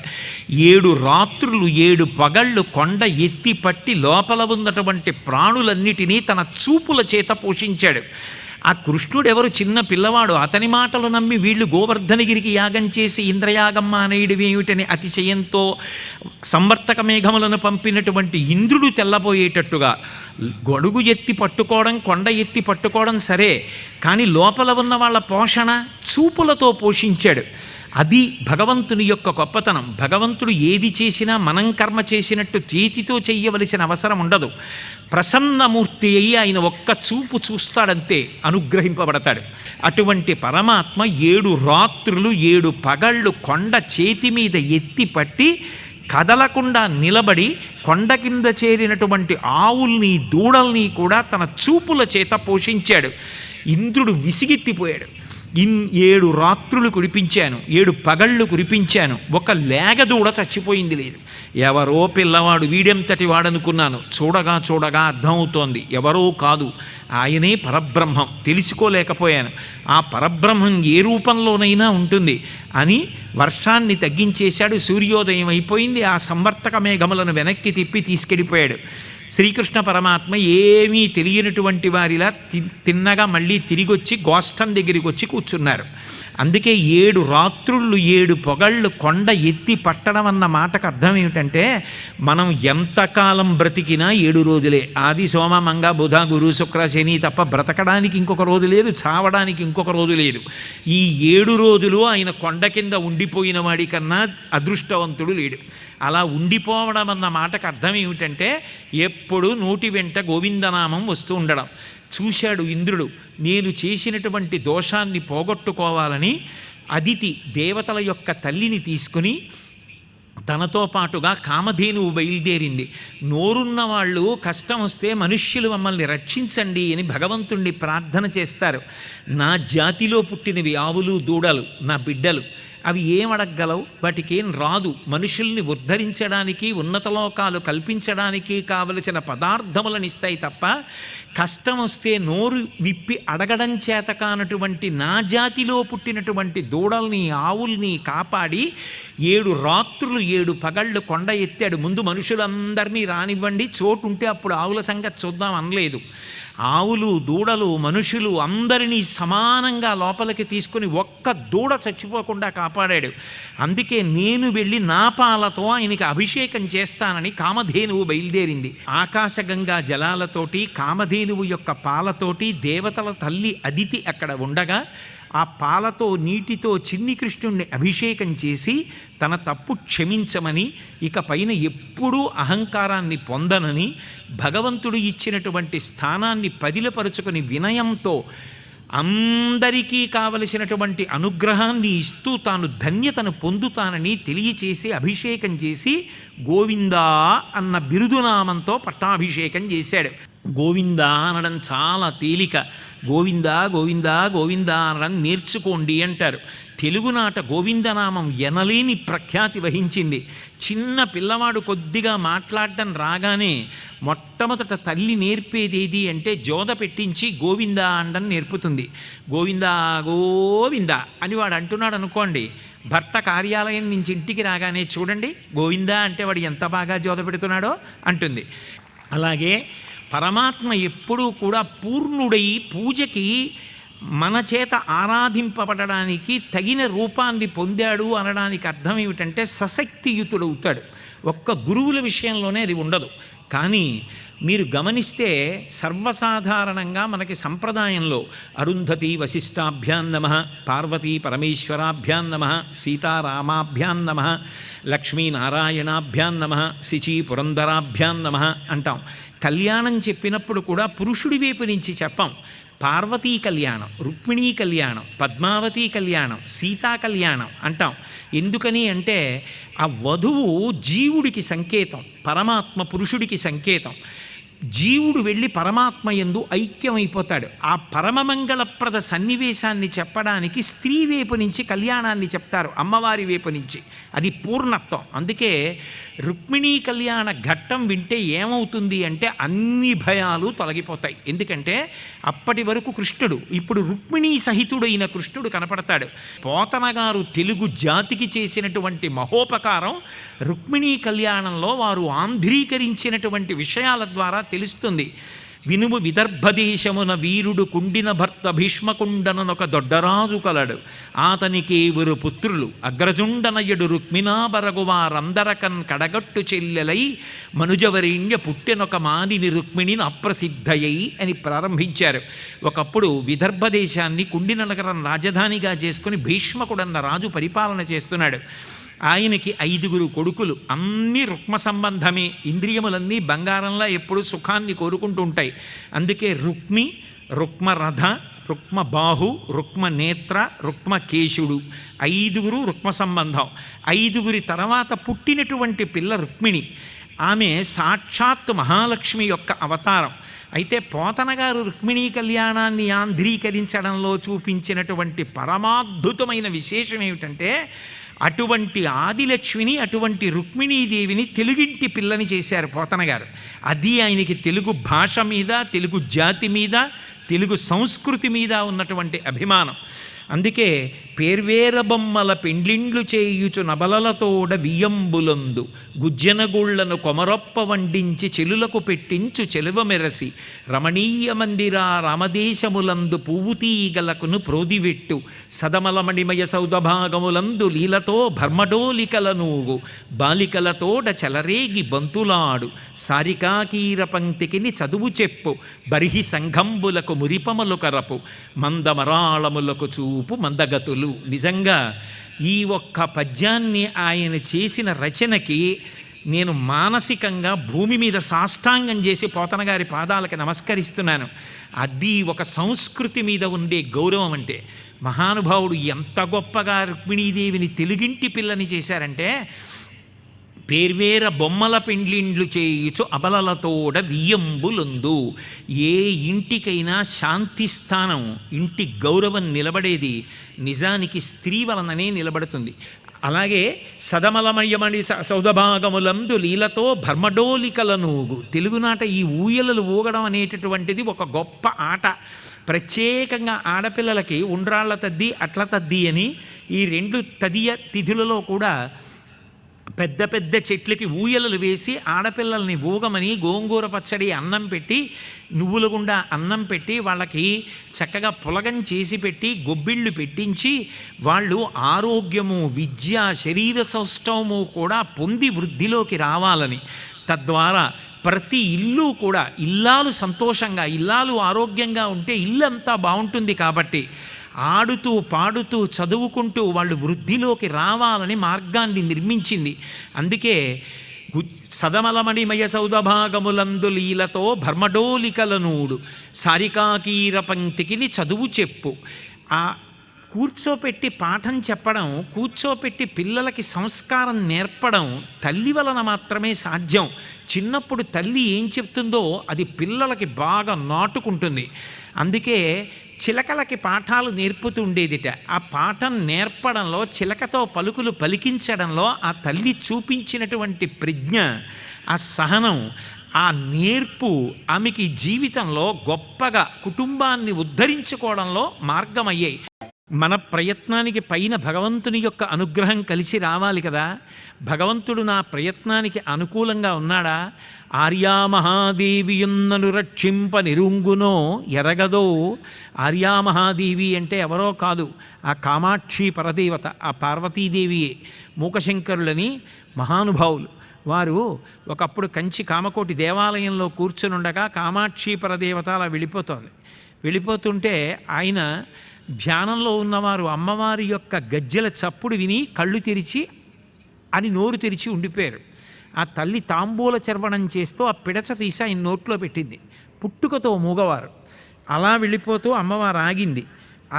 7 రాత్రులు 7 పగళ్ళు కొండ ఎత్తి పట్టి లోపల ఉన్నటువంటి ప్రాణులన్నిటినీ తన చూపుల చేత పోషించాడు. ఆ కృష్ణుడు ఎవరు? చిన్న పిల్లవాడు. అతని మాటలు నమ్మి వీళ్ళు గోవర్ధనగిరికి యాగం చేసి ఇంద్రయాగం మానేయుడివేమిటని అతిశయంతో సంవర్తక మేఘములను పంపినటువంటి ఇంద్రుడు తెల్లబోయేటట్టుగా గొడుగు ఎత్తి పట్టుకోవడం, కొండ ఎత్తి పట్టుకోవడం సరే, కానీ లోపల ఉన్న వాళ్ళ పోషణ చూపులతో పోషించాడు. అది భగవంతుని యొక్క గొప్పతనం. భగవంతుడు ఏది చేసినా మనం కర్మ చేసినట్టు చేతితో చెయ్యవలసిన అవసరం ఉండదు. ప్రసన్నమూర్తి అయి ఆయన ఒక్క చూపు చూస్తాడంతే, అనుగ్రహింపబడతాడు. అటువంటి పరమాత్మ 7 రాత్రులు 7 పగళ్ళు కొండ చేతి మీద ఎత్తి పట్టి కదలకుండా నిలబడి కొండ కింద చేరినటువంటి ఆవుల్ని దూడల్ని కూడా తన చూపుల చేత పోషించాడు. ఇంద్రుడు విసిగెత్తిపోయాడు. 7 రాత్రులు కురిపించాను, 7 పగళ్ళు కురిపించాను, ఒక లేగదూడ చచ్చిపోయింది లేదు. ఎవరో పిల్లవాడు, వీడెంతటి వాడనుకున్నాను. చూడగా చూడగా అర్థమవుతోంది ఎవరో కాదు, ఆయనే పరబ్రహ్మం. తెలుసుకోలేకపోయాను. ఆ పరబ్రహ్మం ఏ రూపంలోనైనా ఉంటుంది అని వర్షాన్ని తగ్గించేశాడు. సూర్యోదయం అయిపోయింది. ఆ సంవర్తక మేఘములను వెనక్కి తిప్పి తీసుకెళ్ళిపోయాడు. శ్రీకృష్ణ పరమాత్మ ఏమీ తెలియనటువంటి వారిలా తిన్నగా మళ్ళీ తిరిగొచ్చి గోష్ఠం దగ్గరికి వచ్చి కూర్చున్నారు. అందుకే 7 రాత్రుళ్ళు 7 పొగళ్ళు కొండ ఎత్తి పట్టడం అన్న మాటకు అర్థం ఏమిటంటే, మనం ఎంతకాలం బ్రతికినా 7 రోజులే. ఆది సోమ మంగ బుధ గురు శుక్ర శని తప్ప బ్రతకడానికి ఇంకొక రోజు లేదు, చావడానికి ఇంకొక రోజు లేదు. ఈ 7 రోజులు ఆయన కొండ కింద ఉండిపోయిన వాడి కన్నా అదృష్టవంతుడు లేడు. అలా ఉండిపోవడం అన్న మాటకు అర్థం ఏమిటంటే, ఎప్పుడు నోటి వెంట గోవిందనామం వస్తూ ఉండడం. చూశాడు ఇంద్రుడు. నేను చేసినటువంటి దోషాన్ని పోగొట్టుకోవాలని అదితి దేవతల యొక్క తల్లిని తీసుకుని తనతో పాటుగా కామధేనువు బయలుదేరింది. నోరున్న వాళ్ళు కష్టం వస్తే మనుష్యులు మమ్మల్ని రక్షించండి అని భగవంతుణ్ణి ప్రార్థన చేస్తారు. నా జాతిలో పుట్టినవి ఆవులు దూడలు, నా బిడ్డలు, అవి ఏమడగలవు? వాటికేం రాదు. మనుషుల్ని ఉద్ధరించడానికి, ఉన్నతలోకాలు కల్పించడానికి కావలసిన పదార్థములను ఇస్తాయి తప్ప కష్టం వస్తే నోరు విప్పి అడగడం చేత కానటువంటి నా జాతిలో పుట్టినటువంటి దూడల్ని ఆవుల్ని కాపాడి 7 రాత్రులు 7 పగళ్ళు కొండ ఎత్తాడు. ముందు మనుషులందరినీ రానివ్వండి, చోటు ఉంటే అప్పుడు ఆవుల సంగతి చూద్దాం అనలేదు. ఆవులు దూడలు మనుషులు అందరినీ సమానంగా లోపలికి తీసుకుని ఒక్క దూడ చచ్చిపోకుండా కాపాడాడు. అందుకే నేను వెళ్ళి నా పాలతో ఆయనకి అభిషేకం చేస్తానని కామధేనువు బయలుదేరింది. ఆకాశగంగా జలాలతోటి కామధేనువు యొక్క పాలతోటి దేవతల తల్లి అదితి అక్కడ ఉండగా ఆ పాలతో నీటితో చిన్ని కృష్ణుణ్ణి అభిషేకం చేసి తన తప్పు క్షమించమని, ఇక పైన ఎప్పుడూ అహంకారాన్ని పొందనని, భగవంతుడు ఇచ్చినటువంటి స్థానాన్ని పదిలపరుచుకొని వినయంతో అందరికీ కావలసినటువంటి అనుగ్రహాన్ని ఇస్తూ తాను ధన్యతను పొందుతానని తెలియచేసి అభిషేకం చేసి గోవిందా అన్న బిరుదునామంతో పట్టాభిషేకం చేశాడు. గోవిందా అనడం చాలా తేలిక. గోవిందా గోవిందా గోవిందా అనడం నేర్చుకోండి అంటారు. తెలుగునాట గోవిందనామం ఎనలేని ప్రఖ్యాతి వహించింది. చిన్న పిల్లవాడు కొద్దిగా మాట్లాడడం రాగానే మొట్టమొదట తల్లి నేర్పేదేది అంటే జోద పెట్టించి గోవిందా అనడం నేర్పుతుంది. గోవిందా గోవిందా అని వాడు అంటున్నాడు అనుకోండి, భర్త కార్యాలయం నుంచి ఇంటికి రాగానే చూడండి గోవిందా అంటే వాడు ఎంత బాగా జోద పెడుతున్నాడో అంటుంది. అలాగే పరమాత్మ ఎప్పుడూ కూడా పూర్ణుడై పూజకి మన చేత ఆరాధింపబడడానికి తగిన రూపాన్ని పొందాడు అనడానికి అర్థం ఏమిటంటే సశక్తియుతుడవుతాడు. ఒక్క గురువుల విషయంలోనే అది ఉండదు. కానీ మీరు గమనిస్తే సర్వసాధారణంగా మనకి సంప్రదాయంలో అరుంధతి వశిష్టాభ్యాం నమః, పార్వతీ పరమేశ్వరాభ్యాం నమః, సీతారామాభ్యాం నమః, లక్ష్మీనారాయణాభ్యాం నమః, శిచీ పురంధరాభ్యాం నమః అంటాం. కళ్యాణం చెప్పినప్పుడు కూడా పురుషుడి వైపు నుంచి చెప్పాం. పార్వతీ కళ్యాణం, రుక్మిణీ కళ్యాణం, పద్మావతీ కళ్యాణం, సీతా కళ్యాణం అంటాం. ఎందుకని అంటే ఆ వధువు జీవుడికి సంకేతం, పరమాత్మ పురుషుడికి సంకేతం. జీవుడు వెళ్ళి పరమాత్మ యందు ఐక్యమైపోతాడు. ఆ పరమమంగళప్రద సన్నివేశాన్ని చెప్పడానికి స్త్రీ వైపు నుంచి కళ్యాణాన్ని చెప్తారు, అమ్మవారి వైపు నుంచి. అది పూర్ణత్వం. అందుకే రుక్మిణీ కళ్యాణ ఘట్టం వింటే ఏమవుతుంది అంటే అన్ని భయాలు తొలగిపోతాయి. ఎందుకంటే అప్పటి వరకు కృష్ణుడు, ఇప్పుడు రుక్మిణీ సహితుడైన కృష్ణుడు కనపడతాడు. పోతన గారు తెలుగు జాతికి చేసినటువంటి మహోపకారం రుక్మిణీ కళ్యాణంలో వారు ఆంధ్రీకరించినటువంటి విషయాల ద్వారా తెలుస్తుంది. వినుము విదర్భదేశమున వీరుడు కుండిన భర్త భీష్మకుండనొక దొడ్డరాజు కలడు, ఆతనికేవురు పుత్రులు అగ్రజుండనయుడు రుక్మిణాబరగు వారందరకన్ కడగట్టు చెల్లెలై మనుజవరీణ్య పుట్టెనొక మానిని రుక్మిణిని అప్రసిద్ధయై అని ప్రారంభించారు. ఒకప్పుడు విదర్భదేశాన్ని కుండిన నగరం రాజధానిగా చేసుకుని భీష్మకుడన్న రాజు పరిపాలన చేస్తున్నాడు. ఆయనకి 5 కొడుకులు, అన్నీ రుక్మ సంబంధమే. ఇంద్రియములన్నీ బంగారంలా ఎప్పుడు సుఖాన్ని కోరుకుంటూ ఉంటాయి. అందుకే రుక్మి, రుక్మరథ, రుక్మబాహు, రుక్మనేత్ర, రుక్మకేశుడు 5 రుక్మ సంబంధం. 5 తర్వాత పుట్టినటువంటి పిల్ల రుక్మిణి. ఆమె సాక్షాత్ మహాలక్ష్మి యొక్క అవతారం. అయితే పోతన గారు రుక్మిణీ కళ్యాణాన్ని ఆంధ్రీకరించడంలో చూపించినటువంటి పరమాద్భుతమైన విశేషం ఏమిటంటే అటువంటి ఆదిలక్ష్మిని, అటువంటి రుక్మిణీదేవిని తెలుగింటి పిల్లని చేశారు పోతన గారు. అది ఆయనకి తెలుగు భాష మీద, తెలుగు జాతి మీద, తెలుగు సంస్కృతి మీద ఉన్నటువంటి అభిమానం. అందుకే పేర్వేర బొమ్మల పెండ్లిండ్లు చేయుచు నబలలతోడ వియ్యంబులందు గుజ్జనగుళ్లను కొమరొప్ప వండించి చెలులకు పెట్టించు చెలువ మెరసి రమణీయ మందిరా రామదేశములందు పువ్వుతీగలకును ప్రోదివెట్టు సదమలమణిమయ సౌదభాగములందు లీలతో భర్మడోలికలనూగు బాలికలతోడ చెలరేగి బంతులాడు సారికాకీర పంక్తికిని చదువు చెప్పు బర్హి సంఘంబులకు మురిపములు కరపు మందమరాళములకు చూపు మందగతులు. నిజంగా ఈ ఒక్క పద్యాన్ని ఆయన చేసిన రచనకి నేను మానసికంగా భూమి మీద సాష్టాంగం చేసి పోతన గారి పాదాలకి నమస్కరిస్తున్నాను. అది ఒక సంస్కృతి మీద ఉండే గౌరవం. అంటే మహానుభావుడు ఎంత గొప్పగా రుక్మిణీదేవిని తెలుగింటి పిల్లని చేశారంటే పేర్వేర బొమ్మల పెండ్లిండ్లు చేయుచు అబలలతోడ వియ్యంబులందు. ఏ ఇంటికైనా శాంతి స్థానం, ఇంటి గౌరవం నిలబడేది నిజానికి స్త్రీ వలననే నిలబడుతుంది. అలాగే సదమలమయమణి సౌదభాగములందు లీలతో భర్మడోలికలనూగు. తెలుగునాట ఈ ఊయలలు ఊగడం అనేటటువంటిది ఒక గొప్ప ఆట. ప్రత్యేకంగా ఆడపిల్లలకి ఉండ్రాళ్ల తద్ది, అట్ల తద్ది అని ఈ 2 తదియ తిథులలో కూడా పెద్ద పెద్ద చెట్లకి ఊయలలు వేసి ఆడపిల్లల్ని ఊగమని గోంగూర పచ్చడి అన్నం పెట్టి, నువ్వుల గుండా అన్నం పెట్టి, వాళ్ళకి చక్కగా పులగం చేసి పెట్టి గొబ్బిళ్ళు పెట్టించి వాళ్ళు ఆరోగ్యము, విద్య, శరీర సౌష్ఠవము కూడా పొంది వృద్ధిలోకి రావాలని, తద్వారా ప్రతి ఇల్లు కూడా ఇల్లాలు సంతోషంగా, ఇల్లాలు ఆరోగ్యంగా ఉంటే ఇల్లంతా బాగుంటుంది. కాబట్టి ఆడుతూ పాడుతూ చదువుకుంటూ వాళ్ళు వృద్ధిలోకి రావాలని మార్గాన్ని నిర్మించింది. అందుకే సదమలమణిమయ సౌదభాగములందు లీలతో భర్మడోలికలనూడు సారికాకీర పంక్తికిని చదువు చెప్పు. ఆ కూర్చోపెట్టి పాఠం చెప్పడం, కూర్చోపెట్టి పిల్లలకి సంస్కారం నేర్పడం తల్లి వలన మాత్రమే సాధ్యం. చిన్నప్పుడు తల్లి ఏం చెప్తుందో అది పిల్లలకి బాగా నాటుకుంటుంది. అందుకే చిలకలకి పాఠాలు నేర్పుతూ ఉండేదిట. ఆ పాఠం నేర్పడంలో, చిలకతో పలుకులు పలికించడంలో ఆ తల్లి చూపించినటువంటి ప్రజ్ఞ, ఆ సహనం, ఆ నేర్పు ఆమెకి జీవితంలో గొప్పగా కుటుంబాన్ని ఉద్ధరించుకోవడంలో మార్గమయ్యాయి. మన ప్రయత్నానికి పైన భగవంతుని యొక్క అనుగ్రహం కలిసి రావాలి కదా. భగవంతుడు నా ప్రయత్నానికి అనుకూలంగా ఉన్నాడా? ఆర్యామహాదేవియున్నను రక్షింప నిరుంగునో ఎరగదో. ఆర్యామహాదేవి అంటే ఎవరో కాదు, ఆ కామాక్షి పరదేవత, ఆ పార్వతీదేవియే. మూకశంకరులని మహానుభావులు వారు ఒకప్పుడు కంచి కామకోటి దేవాలయంలో కూర్చునుండగా కామాక్షి పరదేవత అలా వెళ్ళిపోతుంటే ఆయన ధ్యానంలో ఉన్నవారు అమ్మవారి యొక్క గజ్జెల చప్పుడు విని కళ్ళు తెరిచి అని నోరు తెరిచి ఉండిపోయారు. ఆ తల్లి తాంబూల చర్వణం చేస్తూ ఆ పిడచ తీసి ఆయన నోట్లో పెట్టింది. పుట్టుకతో మూగవారు అలా వెళ్ళిపోతూ అమ్మవారు ఆగింది.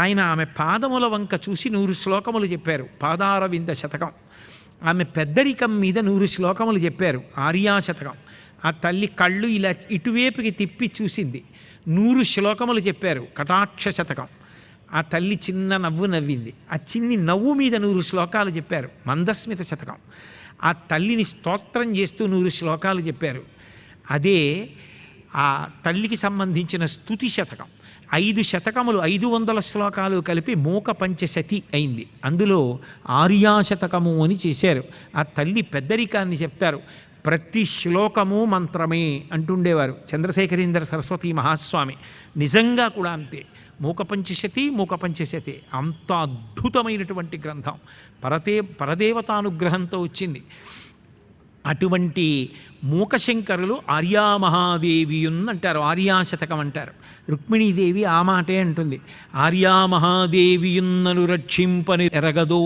ఆయన ఆమె పాదముల వంక చూసి 100 శ్లోకములు చెప్పారు. పాదారవింద శతకం. ఆమె పెద్దరికం మీద 100 శ్లోకములు చెప్పారు. ఆర్యాశతకం. ఆ తల్లి కళ్ళు ఇలా ఇటువైపుకి తిప్పి చూసింది. 100 శ్లోకములు చెప్పారు. కటాక్ష శతకం. ఆ తల్లి చిన్న నవ్వు నవ్వింది. ఆ చిన్ని నవ్వు మీద 100 శ్లోకాలు చెప్పారు. మందస్మిత శతకం. ఆ తల్లిని స్తోత్రం చేస్తూ 100 శ్లోకాలు చెప్పారు. అదే ఆ తల్లికి సంబంధించిన స్తుతి శతకం. 5 శతకములు 500 శ్లోకాలు కలిపి మూక పంచశతి అయింది. అందులో ఆర్యాశతకము అని చేశారు. ఆ తల్లి పెద్దరికాన్ని చెప్తారు. ప్రతి శ్లోకము మంత్రమే అంటుండేవారు చంద్రశేఖరేంద్ర సరస్వతి మహాస్వామి. నిజంగా కూడా అంతే. మూక పంచశతి అంత అద్భుతమైనటువంటి గ్రంథం. పరదేవతానుగ్రహంతో వచ్చింది. అటువంటి మూకశంకరులు ఆర్యామహాదేవియున్ అంటారు. ఆర్యాశతకం అంటారు. రుక్మిణీదేవి ఆ మాటే అంటుంది. ఆర్యామహాదేవియున్నను రక్షింపని ఎరగదో.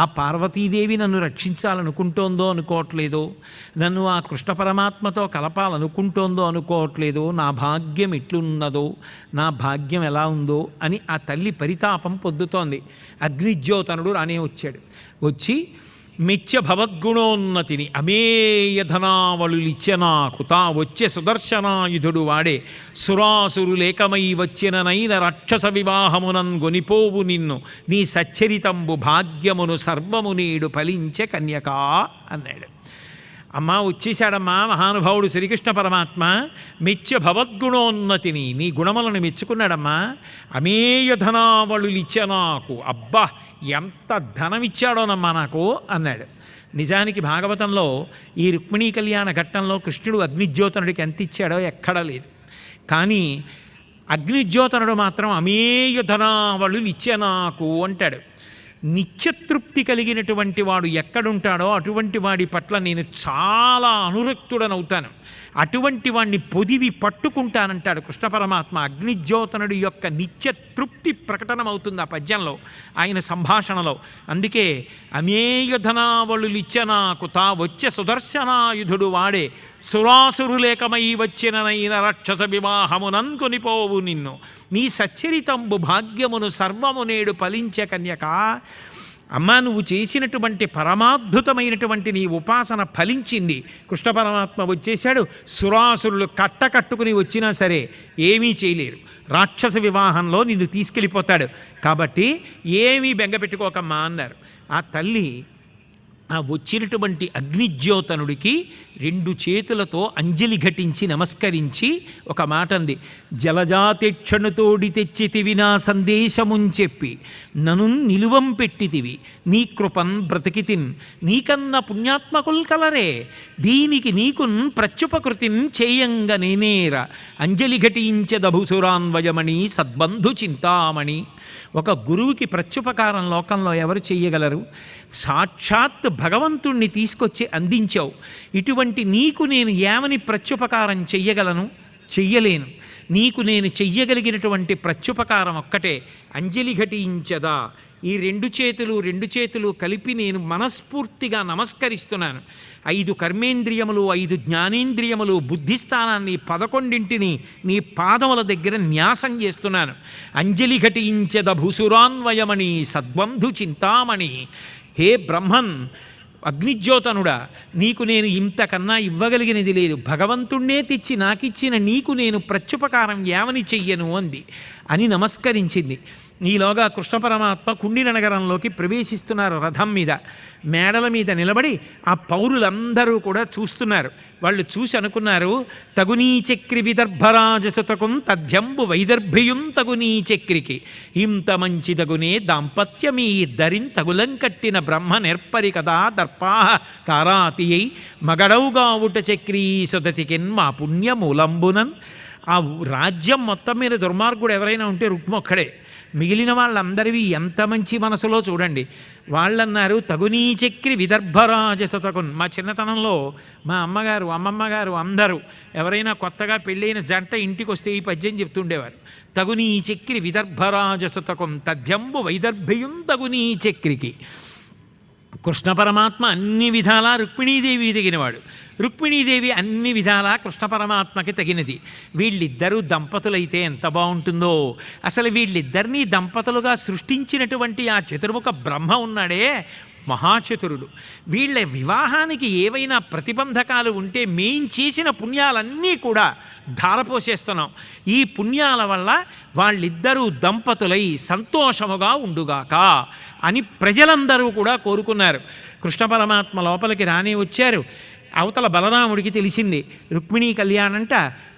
ఆ పార్వతీదేవి నన్ను రక్షించాలనుకుంటోందో అనుకోవట్లేదో, నన్ను ఆ కృష్ణ పరమాత్మతో కలపాలనుకుంటోందో అనుకోవట్లేదో, నా భాగ్యం ఎట్లున్నదో, నా భాగ్యం ఎలా ఉందో అని ఆ తల్లి పరితాపం పొందుతోంది. అగ్నిజ్యోతనుడు రానే వచ్చి మెచ్చ భవద్గుణోన్నతిని అమేయధనావళులిచ్చెనాకు తా వచ్చే సుదర్శనాయుధుడు వాడే సురాసురులేకమై వచ్చిననైన రాక్షస వివాహమునన్ గొనిపోవు నిన్ను నీ సచ్చరితంబు భాగ్యమును సర్వము నేడు ఫలించే కన్యకా అన్నాడు. అమ్మా వచ్చేశాడమ్మా మహానుభావుడు శ్రీకృష్ణ పరమాత్మ. మెచ్చ భవద్గుణోన్నతిని, నీ గుణములను మెచ్చుకున్నాడమ్మా. అమేయధనావళులిచ్చ నాకు, అబ్బా ఎంత ధనమిచ్చాడోనమ్మా నాకు అన్నాడు. నిజానికి భాగవతంలో ఈ రుక్మిణీ కళ్యాణ ఘట్టంలో కృష్ణుడు అగ్నిజ్యోతనుడికి ఎంత ఇచ్చాడో ఎక్కడా లేదు. కానీ అగ్నిజ్యోతనుడు మాత్రం అమేయధనావళులిచ్చ నాకు అంటాడు. నిత్యతృప్తి కలిగినటువంటి వాడు ఎక్కడుంటాడో అటువంటి వాడి పట్ల నేను చాలా అనురక్తుడనవుతాను, అటువంటి వాడిని పొదివి పట్టుకుంటానంటాడు కృష్ణ పరమాత్మ. అగ్నిజ్యోతనుడి యొక్క నిత్యతృప్తి ప్రకటనమవుతుంది ఆ పద్యంలో, ఆయన సంభాషణలో. అందుకే అమేయధనావళులిచ్చ నాకు తా వచ్చే సుదర్శనాయుధుడు వాడే సురాసురులేకమై వచ్చిననైన రాక్షస వివాహమునన్ కొనిపోవు నిన్ను నీ సచ్చరితంబు భాగ్యమును సర్వము నేడు ఫలించే కన్యక. అమ్మా నువ్వు చేసినటువంటి పరమాద్భుతమైనటువంటి నీ ఉపాసన ఫలించింది. కృష్ణ పరమాత్మ వచ్చేశాడు. సురాసురులు కట్టుకుని వచ్చినా సరే ఏమీ చేయలేరు. రాక్షస వివాహంలో నిన్ను తీసుకెళ్ళిపోతాడు. కాబట్టి ఏమీ బెంగపెట్టుకోకమ్మా అన్నారు. ఆ తల్లి ఆ వచ్చినటువంటి అగ్నిజ్యోతనుడికి 2 చేతులతో అంజలి ఘటించి నమస్కరించి ఒక మాట అంది. జలజాతిక్షణుతోడి తెచ్చితివి నా సందేశముంచెప్పి నను నిలువం పెట్టితివి నీ కృపన్ బ్రతికితిన్ నీకన్న పుణ్యాత్మకుల్ కలరే దీనికి నీకున్ ప్రత్యుపకృతిన్ చేయంగ నేనేర అంజలి ఘటించెదభుసురాన్వయమణి సద్బంధు చింతామణి. ఒక గురువుకి ప్రత్యుపకారం లోకంలో ఎవరు చెయ్యగలరు? సాక్షాత్ భగవంతుణ్ణి తీసుకొచ్చి అందించావు. ఇటువంటి నీకు నేను ఏమని ప్రత్యుపకారం చెయ్యగలను? చెయ్యలేను. నీకు నేను చెయ్యగలిగినటువంటి ప్రత్యుపకారం ఒక్కటే, అంజలి ఘటించదా. ఈ 2 చేతులు కలిపి నేను మనస్ఫూర్తిగా నమస్కరిస్తున్నాను. 5 కర్మేంద్రియములు 5 జ్ఞానేంద్రియములు బుద్ధిస్థానాన్ని 11ంటిని నీ పాదముల దగ్గర న్యాసం చేస్తున్నాను. అంజలి ఘటించద భూసురాన్వయమణి సద్బంధు చింతామణి. హే బ్రహ్మన్, అగ్నిజ్యోతనుడా, నీకు నేను ఇంతకన్నా ఇవ్వగలిగినది లేదు. భగవంతుణ్ణే తెచ్చి నాకిచ్చిన నీకు నేను ప్రత్యుపకారం ఏమని చెయ్యను అంది అని నమస్కరించింది. ఈలోగా కృష్ణ పరమాత్మ కుండిన నగరంలోకి ప్రవేశిస్తున్నారు రథం మీద. మేడల మీద నిలబడి ఆ పౌరులందరూ కూడా చూస్తున్నారు. వాళ్ళు చూసి అనుకున్నారు, తగునీ చక్రి విదర్భరాజసుతకున్ తథ్యంబు వైదర్భియుం తగునీ చక్రికి ఇంత మంచి తగునే దాంపత్యమీ ఇద్దరిన్ తగులం కట్టిన బ్రహ్మ నేర్పరి కదా దర్పాహ కారాతియై మగడవుగావుట చక్రీ సుదతికిన్ మా పుణ్యమూలంబునన్. ఆ రాజ్యం మొత్తం మీద దుర్మార్గుడు ఎవరైనా ఉంటే రుక్మొక్కడే. మిగిలిన వాళ్ళందరివి ఎంత మంచి మనసులో చూడండి. వాళ్ళన్నారు, తగునీ చక్రి విదర్భరాజసుతకున్. మా చిన్నతనంలో మా అమ్మగారు అమ్మమ్మ గారు అందరూ ఎవరైనా కొత్తగా పెళ్ళైన జంట ఇంటికి వస్తే ఈ పద్యం చెప్తుండేవారు. తగునీ చక్రి విదర్భరాజసుతకున్ తథ్యంబు వైదర్భియుం తగునీ చక్రికి. కృష్ణ పరమాత్మ అన్ని విధాలా రుక్మిణీదేవి తగినవాడు, రుక్మిణీదేవి అన్ని విధాలా కృష్ణ పరమాత్మకి తగినది. వీళ్ళిద్దరూ దంపతులైతే ఎంత బాగుంటుందో. అసలు వీళ్ళిద్దరినీ దంపతులుగా సృష్టించినటువంటి ఆ చతుర్ముఖ బ్రహ్మ ఉన్నాడే మహాచతురుడు. వీళ్ళ వివాహానికి ఏవైనా ప్రతిబంధకాలు ఉంటే మేం చేసిన పుణ్యాలన్నీ కూడా ధారపోసేస్తున్నాం. ఈ పుణ్యాల వల్ల వాళ్ళిద్దరూ దంపతులై సంతోషముగా ఉండుగాక అని ప్రజలందరూ కూడా కోరుకున్నారు. కృష్ణ పరమాత్మ లోపలికి రాని వచ్చారు. అవతల బలరాముడికి తెలిసింది రుక్మిణీ కళ్యాణంట.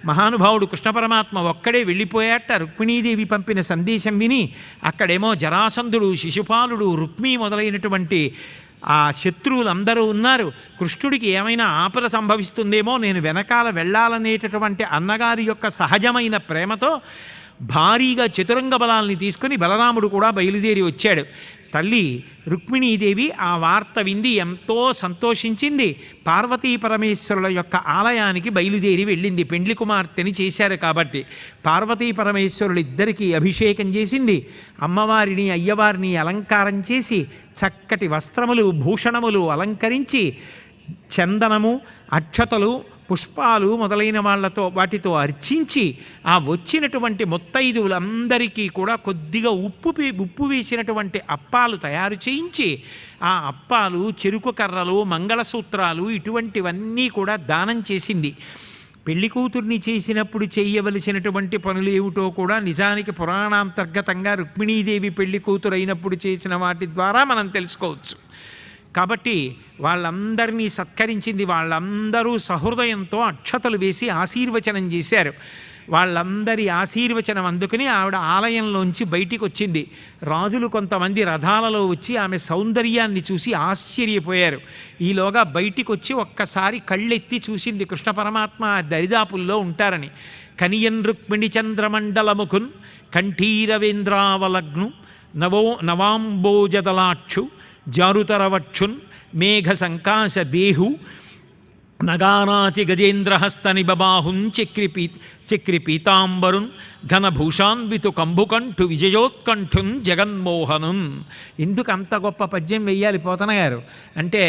మహానుభావుడు కృష్ణ పరమాత్మ ఒక్కడే వెళ్ళిపోయాట. రుక్మిణీదేవి పంపిన సందేశం విని అక్కడేమో జరాసంధుడు, శిశుపాలుడు, రుక్మి మొదలైనటువంటి ఆ శత్రువులందరూ ఉన్నారు. కృష్ణుడికి ఏమైనా ఆపద సంభవిస్తుందేమో, నేను వెనకాల వెళ్ళాలనేటటువంటి అన్నగారి యొక్క సహజమైన ప్రేమతో భారీగా చతురంగ బలాల్ని తీసుకుని బలరాముడు కూడా బయలుదేరి వచ్చాడు. తల్లి రుక్మిణీదేవి ఆ వార్త వింది, ఎంతో సంతోషించింది. పార్వతీ పరమేశ్వరుల యొక్క ఆలయానికి బయలుదేరి వెళ్ళింది. పెండ్లి కుమార్తెని చేశారు కాబట్టి పార్వతీ పరమేశ్వరులు ఇద్దరికీ అభిషేకం చేసింది. అమ్మవారిని అయ్యవారిని అలంకారం చేసి చక్కటి వస్త్రములు భూషణములు అలంకరించి చందనము అక్షతలు పుష్పాలు మొదలైన వాటితో అర్చించి ఆ వచ్చినటువంటి ముత్తైదువులందరికీ కూడా కొద్దిగా ఉప్పు వేసినటువంటి అప్పాలు తయారు చేయించి ఆ అప్పాలు, చెరుకు కర్రలు, మంగళసూత్రాలు ఇటువంటివన్నీ కూడా దానం చేసింది. పెళ్లి కూతుర్ని చేసినప్పుడు చేయవలసినటువంటి పనులు ఏమిటో కూడా నిజానికి పురాణాంతర్గతంగా రుక్మిణీదేవి పెళ్లి కూతురు అయినప్పుడు చేసిన వాటి ద్వారా మనం తెలుసుకోవచ్చు. కాబట్టి వాళ్ళందరినీ సత్కరించింది. వాళ్ళందరూ సహృదయంతో అక్షతలు వేసి ఆశీర్వచనం చేశారు. వాళ్ళందరి ఆశీర్వచనం అందుకుని ఆవిడ ఆలయంలోంచి బయటికి వచ్చింది. రాజులు కొంతమంది రథాలలో వచ్చి ఆమె సౌందర్యాన్ని చూసి ఆశ్చర్యపోయారు. ఈలోగా బయటికి వచ్చి ఒక్కసారి కళ్ళెత్తి చూసింది కృష్ణ పరమాత్మ దరిదాపుల్లో ఉంటారని. కనియన్ రుక్మిణి చంద్రమండలముకున్ కంఠీరవేంద్రావలగ్ను నవాంబోజదలాక్షు జారుతరవక్షున్ మేఘ సంకాశ దేహు నగానాచి గజేంద్రహస్త నిబబాహుం చక్రి పీతాంబరున్ ఘనభూషాన్వితు కంభుకంఠు విజయోత్కంఠున్ జగన్మోహనున్. ఎందుకు అంత గొప్ప పద్యం వెయ్యాలి పోతన గారు అంటే,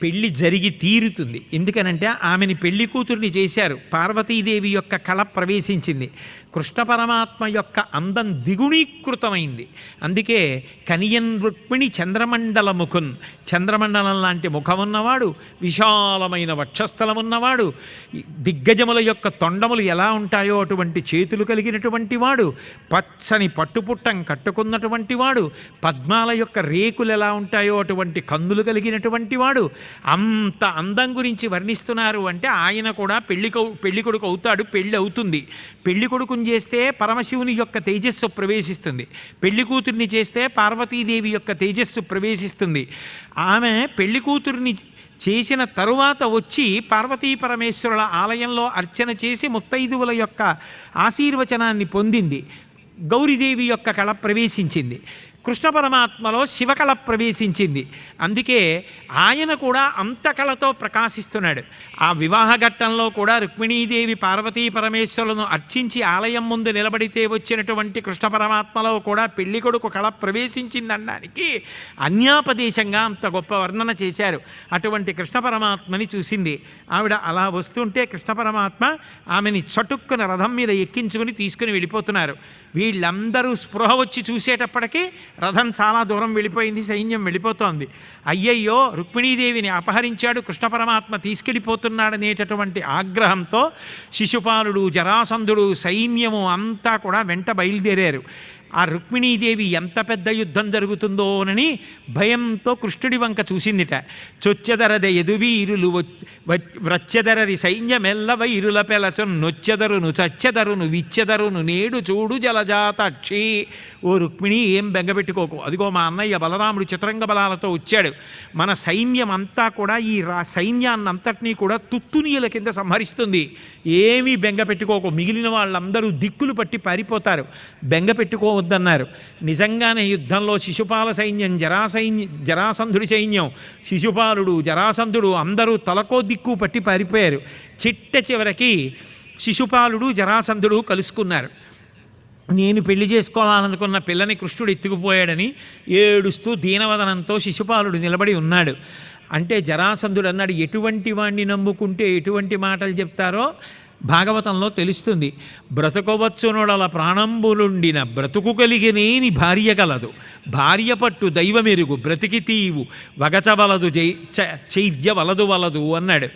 పెళ్ళి జరిగి తీరుతుంది. ఎందుకనంటే ఆమెని పెళ్లి కూతుర్ని చేశారు. పార్వతీదేవి యొక్క కళ ప్రవేశించింది. కృష్ణ పరమాత్మ యొక్క అందం దిగుణీకృతమైంది. అందుకే కనియన్ రుక్మిణి చంద్రమండల ముఖున్, చంద్రమండలం లాంటి ముఖమున్నవాడు, విశాలమైన వక్షస్థలం ఉన్నవాడు, దిగ్గజముల యొక్క తొండములు ఎలా ఉంటాయో అటువంటి చేతులు కలిగినటువంటి వాడు, పచ్చని పట్టుపుట్టం కట్టుకున్నటువంటి వాడు, పద్మాల యొక్క రేకులు ఎలా ఉంటాయో అటువంటి కందులు కలిగినటువంటి వాడు. అంత అందం గురించి వర్ణిస్తున్నారు అంటే ఆయన కూడా పెళ్లి కొడుకు అవుతాడు, పెళ్ళి అవుతుంది. పెళ్లి కొడుకుని చేస్తే పరమశివుని యొక్క తేజస్సు ప్రవేశిస్తుంది, పెళ్లి కూతుర్ని చేస్తే పార్వతీదేవి యొక్క తేజస్సు ప్రవేశిస్తుంది. ఆమె పెళ్లి కూతుర్ని చేసిన తరువాత వచ్చి పార్వతీ పరమేశ్వరుల ఆలయంలో అర్చన చేసి ముత్తైదువుల యొక్క ఆశీర్వచనాన్ని పొందింది. గౌరీదేవి యొక్క కళ ప్రవేశించింది. కృష్ణ పరమాత్మలో శివకళ ప్రవేశించింది. అందుకే ఆయన కూడా అంత కళతో ప్రకాశిస్తున్నాడు. ఆ వివాహ ఘట్టంలో కూడా రుక్మిణీదేవి పార్వతీ పరమేశ్వరులను అర్చించి ఆలయం ముందు నిలబడితే వచ్చినటువంటి కృష్ణ పరమాత్మలో కూడా పెళ్లి కొడుకు కళ ప్రవేశించిందనడానికి అన్యాపదేశంగా అంత గొప్ప వర్ణన చేశారు. అటువంటి కృష్ణ పరమాత్మని చూసింది ఆవిడ. అలా వస్తుంటే కృష్ణ పరమాత్మ ఆమెని చటుక్కున రథం మీద ఎక్కించుకుని తీసుకుని వెళ్ళిపోతున్నారు. వీళ్ళందరూ స్పృహ వచ్చి చూసేటప్పటికీ రథం చాలా దూరం వెళ్ళిపోయింది, సైన్యం వెళ్ళిపోతోంది. అయ్యయ్యో రుక్మిణీదేవిని అపహరించాడు కృష్ణ పరమాత్మ, తీసుకెళ్ళిపోతున్నాడనేటటువంటి ఆగ్రహంతో శిశుపాలుడు, జరాసంధుడు, సైన్యము అంతా కూడా వెంట బయలుదేరారు. ఆ రుక్మిణీదేవి ఎంత పెద్ద యుద్ధం జరుగుతుందోనని భయంతో కృష్ణుడి వంక చూసిందిట. చొచ్చెదరద ఎదువీరులు వ్రచ్చెదరరి సైన్యమెల్ల వైరుల పెలచను నొచ్చెదరును చచ్చెదరును విచ్చెదరును నేడు చూడు జలజాతక్షి. ఓ రుక్మిణి, ఏం బెంగపెట్టుకోకు. అదిగో మా అన్నయ్య బలరాముడు చతురంగ బలాలతో వచ్చాడు. మన సైన్యం అంతా కూడా ఈ సైన్యాన్నంతటినీ కూడా తుత్తునీయుల కింద సంహరిస్తుంది. ఏమీ బెంగ పెట్టుకోకు. మిగిలిన వాళ్ళందరూ దిక్కులు పట్టి పారిపోతారు, బెంగ పెట్టుకోవద్దన్నారు. నిజంగానే యుద్ధంలో శిశుపాల సైన్యం, జరాసంధుడి సైన్యం, శిశుపాలుడు జరాసంధుడు అందరూ తలకో దిక్కు పట్టి పారిపోయారు. చిట్ట చివరికి శిశుపాలుడు జరాసంధుడు కలుసుకున్నారు. నేను పెళ్లి చేసుకోవాలనుకున్న పిల్లని కృష్ణుడు ఎత్తుకుపోయాడని ఏడుస్తూ దీనవదనంతో శిశుపాలుడు నిలబడి ఉన్నాడు. అంటే జరాసంధుడు అన్నాడు, ఎటువంటి వాణ్ణి నమ్ముకుంటే ఎటువంటి మాటలు చెప్తారో భాగవతంలో తెలుస్తుంది. బ్రతకవచ్చునొడల ప్రాణంబులుండిన బ్రతుకు కలిగినేని భార్య కలదు, భార్య పట్టు దైవమెరుగు బ్రతికి తీవు వగచవలదు చైద్య వలదు వలదు అన్నాడు.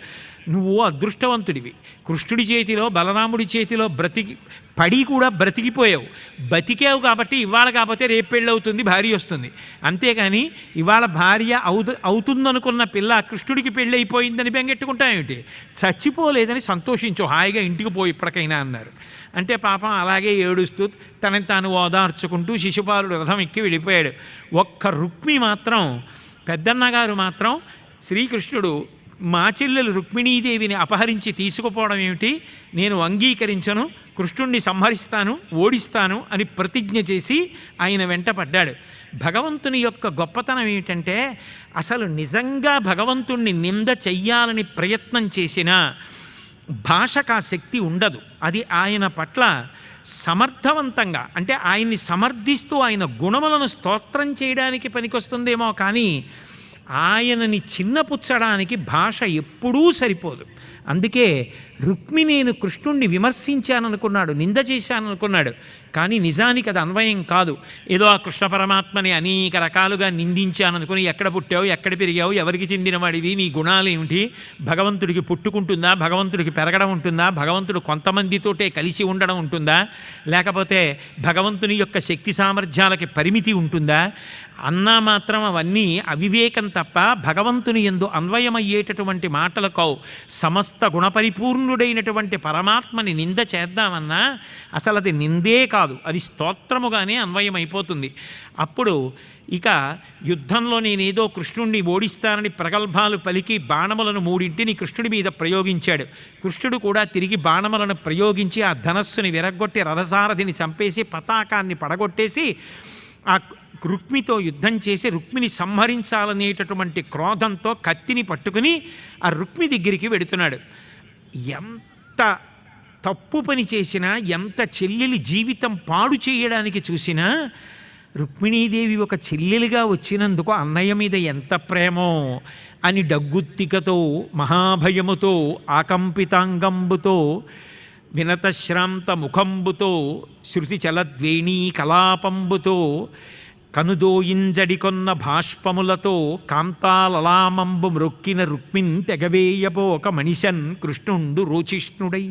నువ్వు అదృష్టవంతుడివి. కృష్ణుడి చేతిలో బలరాముడి చేతిలో పడి కూడా బ్రతికిపోయావు. బతికావు కాబట్టి ఇవాళ కాకపోతే రేపు పెళ్ళవుతుంది, భార్య వస్తుంది. అంతేకాని ఇవాళ భార్య అవుతుందనుకున్న పిల్ల కృష్ణుడికి పెళ్ళి అయిపోయిందని బెంగెట్టుకుంటాయేమిటి? చచ్చిపోలేదని సంతోషించు, హాయిగా ఇంటికి పోయి ఇప్పటికైనా అన్నారు. అంటే పాపం అలాగే ఏడుస్తూ తనని తాను ఓదార్చుకుంటూ శిశుపాలుడు రథం ఎక్కి వెళ్ళిపోయాడు. ఒక్క రుక్మి మాత్రం, పెద్దన్నగారు మాత్రం, శ్రీకృష్ణుడు మా చెల్లెలు రుక్మిణీదేవిని అపహరించి తీసుకుపోవడం ఏమిటి, నేను అంగీకరించను, కృష్ణుణ్ణి సంహరిస్తాను, ఓడిస్తాను అని ప్రతిజ్ఞ చేసి ఆయన వెంట పడ్డాడు. భగవంతుని యొక్క గొప్పతనం ఏమిటంటే, అసలు నిజంగా భగవంతుణ్ణి నింద చెయ్యాలని ప్రయత్నం చేసినా భాషకు ఆ శక్తి ఉండదు. అది ఆయన పట్ల సమర్థవంతంగా, అంటే ఆయన్ని సమర్థిస్తూ ఆయన గుణములను స్తోత్రం చేయడానికి పనికొస్తుందేమో కానీ ఆయనని చిన్నపుచ్చడానికి భాష ఎప్పుడూ సరిపోదు. అందుకే రుక్మి నేను కృష్ణుణ్ణి విమర్శించాననుకున్నాడు, నింద చేశాననుకున్నాడు. కానీ నిజానికి అది అన్వయం కాదు. ఏదో ఆ కృష్ణ పరమాత్మని అనేక రకాలుగా నిందించాననుకుని, ఎక్కడ పుట్టావు, ఎక్కడ పెరిగావు, ఎవరికి చెందినవాడివి, నీ గుణాలు ఏమిటి, భగవంతుడికి పుట్టుకుంటుందా, భగవంతుడికి పెరగడం ఉంటుందా, భగవంతుడు కొంతమందితోటే కలిసి ఉండడం ఉంటుందా, లేకపోతే భగవంతుని యొక్క శక్తి సామర్థ్యాలకి పరిమితి ఉంటుందా అన్నా మాత్రం అవన్నీ అవివేకం తప్ప భగవంతుని యందు అన్వయమయ్యేటటువంటి మాటలు కావు. సమస్త గుణపరిపూర్ణుడైనటువంటి పరమాత్మని నింద చేద్దామన్నా అసలు అది నిందే కాదు, అది స్తోత్రముగానే అన్వయమైపోతుంది. అప్పుడు ఇక యుద్ధంలో నేనేదో కృష్ణుడిని ఓడిస్తానని ప్రగల్భాలు పలికి బాణములను 3 కృష్ణుడి మీద ప్రయోగించాడు. కృష్ణుడు కూడా తిరిగి బాణములను ప్రయోగించి ఆ ధనస్సుని విరగ్గొట్టి రథసారథిని చంపేసి పతాకాన్ని పడగొట్టేసి ఆ రుక్మితో యుద్ధం చేసి రుక్మిని సంహరించాలనేటటువంటి క్రోధంతో కత్తిని పట్టుకుని ఆ రుక్మి దగ్గరికి వెడుతున్నాడు. ఎంత తప్పు పని చేసినా, ఎంత చెల్లెలి జీవితం పాడు చేయడానికి చూసినా, రుక్మిణీదేవి ఒక చెల్లెలిగా వచ్చినందుకు అన్నయ్య మీద ఎంత ప్రేమో అని డగ్గుత్తికతో, మహాభయముతో, ఆకంపితాంగంబుతో, వినతశ్రాంత ముఖంబుతో, శృతి చలద్వేణీ కలాపంబుతో, కనుదోయింజడికొన్న భాష్పములతో, కాంతాలలామంబు మ్రొక్కిన రుక్మిన్ తెగవేయబోక మనిషన్ కృష్ణుండు రోచిష్ణుడై.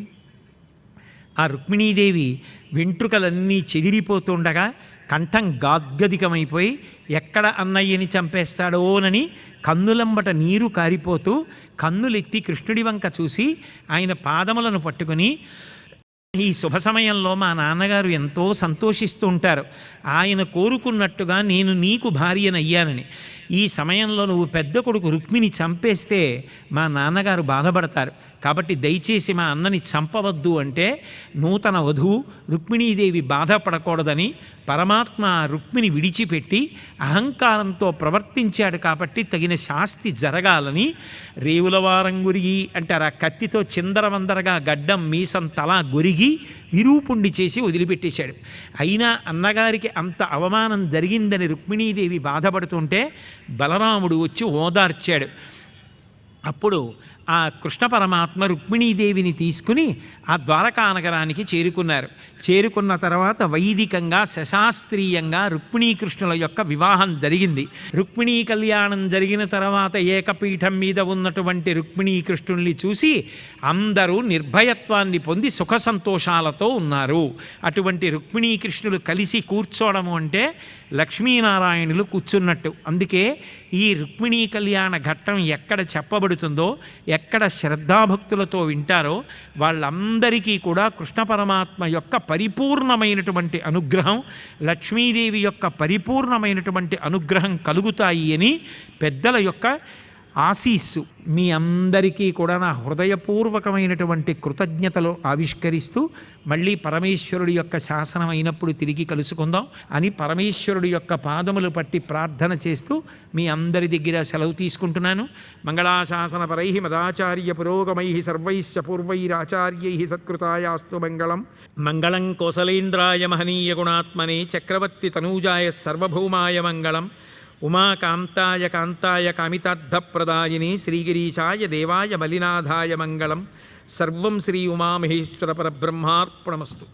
ఆ రుక్మిణీదేవి వెంట్రుకలన్నీ చెదిరిపోతుండగా కంఠం గాద్గదికమైపోయి ఎక్కడ అన్నయ్యని చంపేస్తాడోనని కన్నులంబట నీరు కారిపోతూ కన్నులెత్తి కృష్ణుడి వంక చూసి ఆయన పాదములను పట్టుకుని, ఈ శుభ సమయంలో మా నాన్నగారు ఎంతో సంతోషిస్తూ ఉంటారు, ఆయన కోరుకున్నట్టుగా నేను నీకు భార్యనయ్యానని. ఈ సమయంలో నువ్వు పెద్ద కొడుకు రుక్మిని చంపేస్తే మా నాన్నగారు బాధపడతారు, కాబట్టి దయచేసి మా అన్నని చంపవద్దు అంటే నూతన వధువు రుక్మిణీదేవి బాధపడకూడదని పరమాత్మ రుక్మిని విడిచిపెట్టి అహంకారంతో ప్రవర్తించాడు కాబట్టి తగిన శాస్తి జరగాలని రేవులవారం గురిగి అంటారు. ఆ కత్తితో చిందరవందరగా గడ్డం మీసం తల గొరిగి విరూపుండి చేసి వదిలిపెట్టేశాడు. అయినా అన్నగారికి అంత అవమానం జరిగిందని రుక్మిణీదేవి బాధపడుతుంటే బలరాముడు వచ్చి ఓదార్చాడు. అప్పుడు ఆ కృష్ణ పరమాత్మ రుక్మిణీదేవిని తీసుకుని ఆ ద్వారకా నగరానికి చేరుకున్నారు. చేరుకున్న తర్వాత వైదికంగా శశాస్త్రీయంగా రుక్మిణీకృష్ణుల యొక్క వివాహం జరిగింది. రుక్మిణీ కళ్యాణం జరిగిన తర్వాత ఏకపీఠం మీద ఉన్నటువంటి రుక్మిణీకృష్ణుల్ని చూసి అందరూ నిర్భయత్వాన్ని పొంది సుఖ సంతోషాలతో ఉన్నారు. అటువంటి రుక్మిణీకృష్ణులు కలిసి కూర్చోవడము అంటే లక్ష్మీనారాయణులు కూర్చున్నట్టు. అందుకే ఈ రుక్మిణీ కళ్యాణ ఘట్టం ఎక్కడ చెప్పబడుతుందో, ఎక్కడ శ్రద్ధాభక్తులతో వింటారో వాళ్ళందరికీ కూడా కృష్ణ పరమాత్మ యొక్క పరిపూర్ణమైనటువంటి అనుగ్రహం, లక్ష్మీదేవి యొక్క పరిపూర్ణమైనటువంటి అనుగ్రహం కలుగుతాయి అని పెద్దల యొక్క ఆశీస్సు. మీ అందరికీ కూడా నా హృదయపూర్వకమైనటువంటి కృతజ్ఞతలు ఆవిష్కరిస్తూ మళ్ళీ పరమేశ్వరుడి యొక్క శాసనం అయినప్పుడు తిరిగి కలుసుకుందాం అని పరమేశ్వరుడి యొక్క పాదములు పట్టి ప్రార్థన చేస్తూ మీ అందరి దగ్గర సెలవు తీసుకుంటున్నాను. మంగళాశాసనపరై మదాచార్య పురోగమై సర్వైశ్చ పూర్వైరాచార్యై సత్కృతాయాస్తు మంగళం. మంగళం కోసలేంద్రాయ మహనీయ గుణాత్మనే చక్రవర్తి తనూజాయ సర్వభౌమాయ మంగళం. ఉమాకాంతాయ కాంతాయ కామితార్థప్రదాయిని శ్రీగిరీశాయ దేవాయ మలినాథాయ మంగళం. సర్వం శ్రీ ఉమామహేశ్వర పరబ్రహ్మార్పణమస్తు.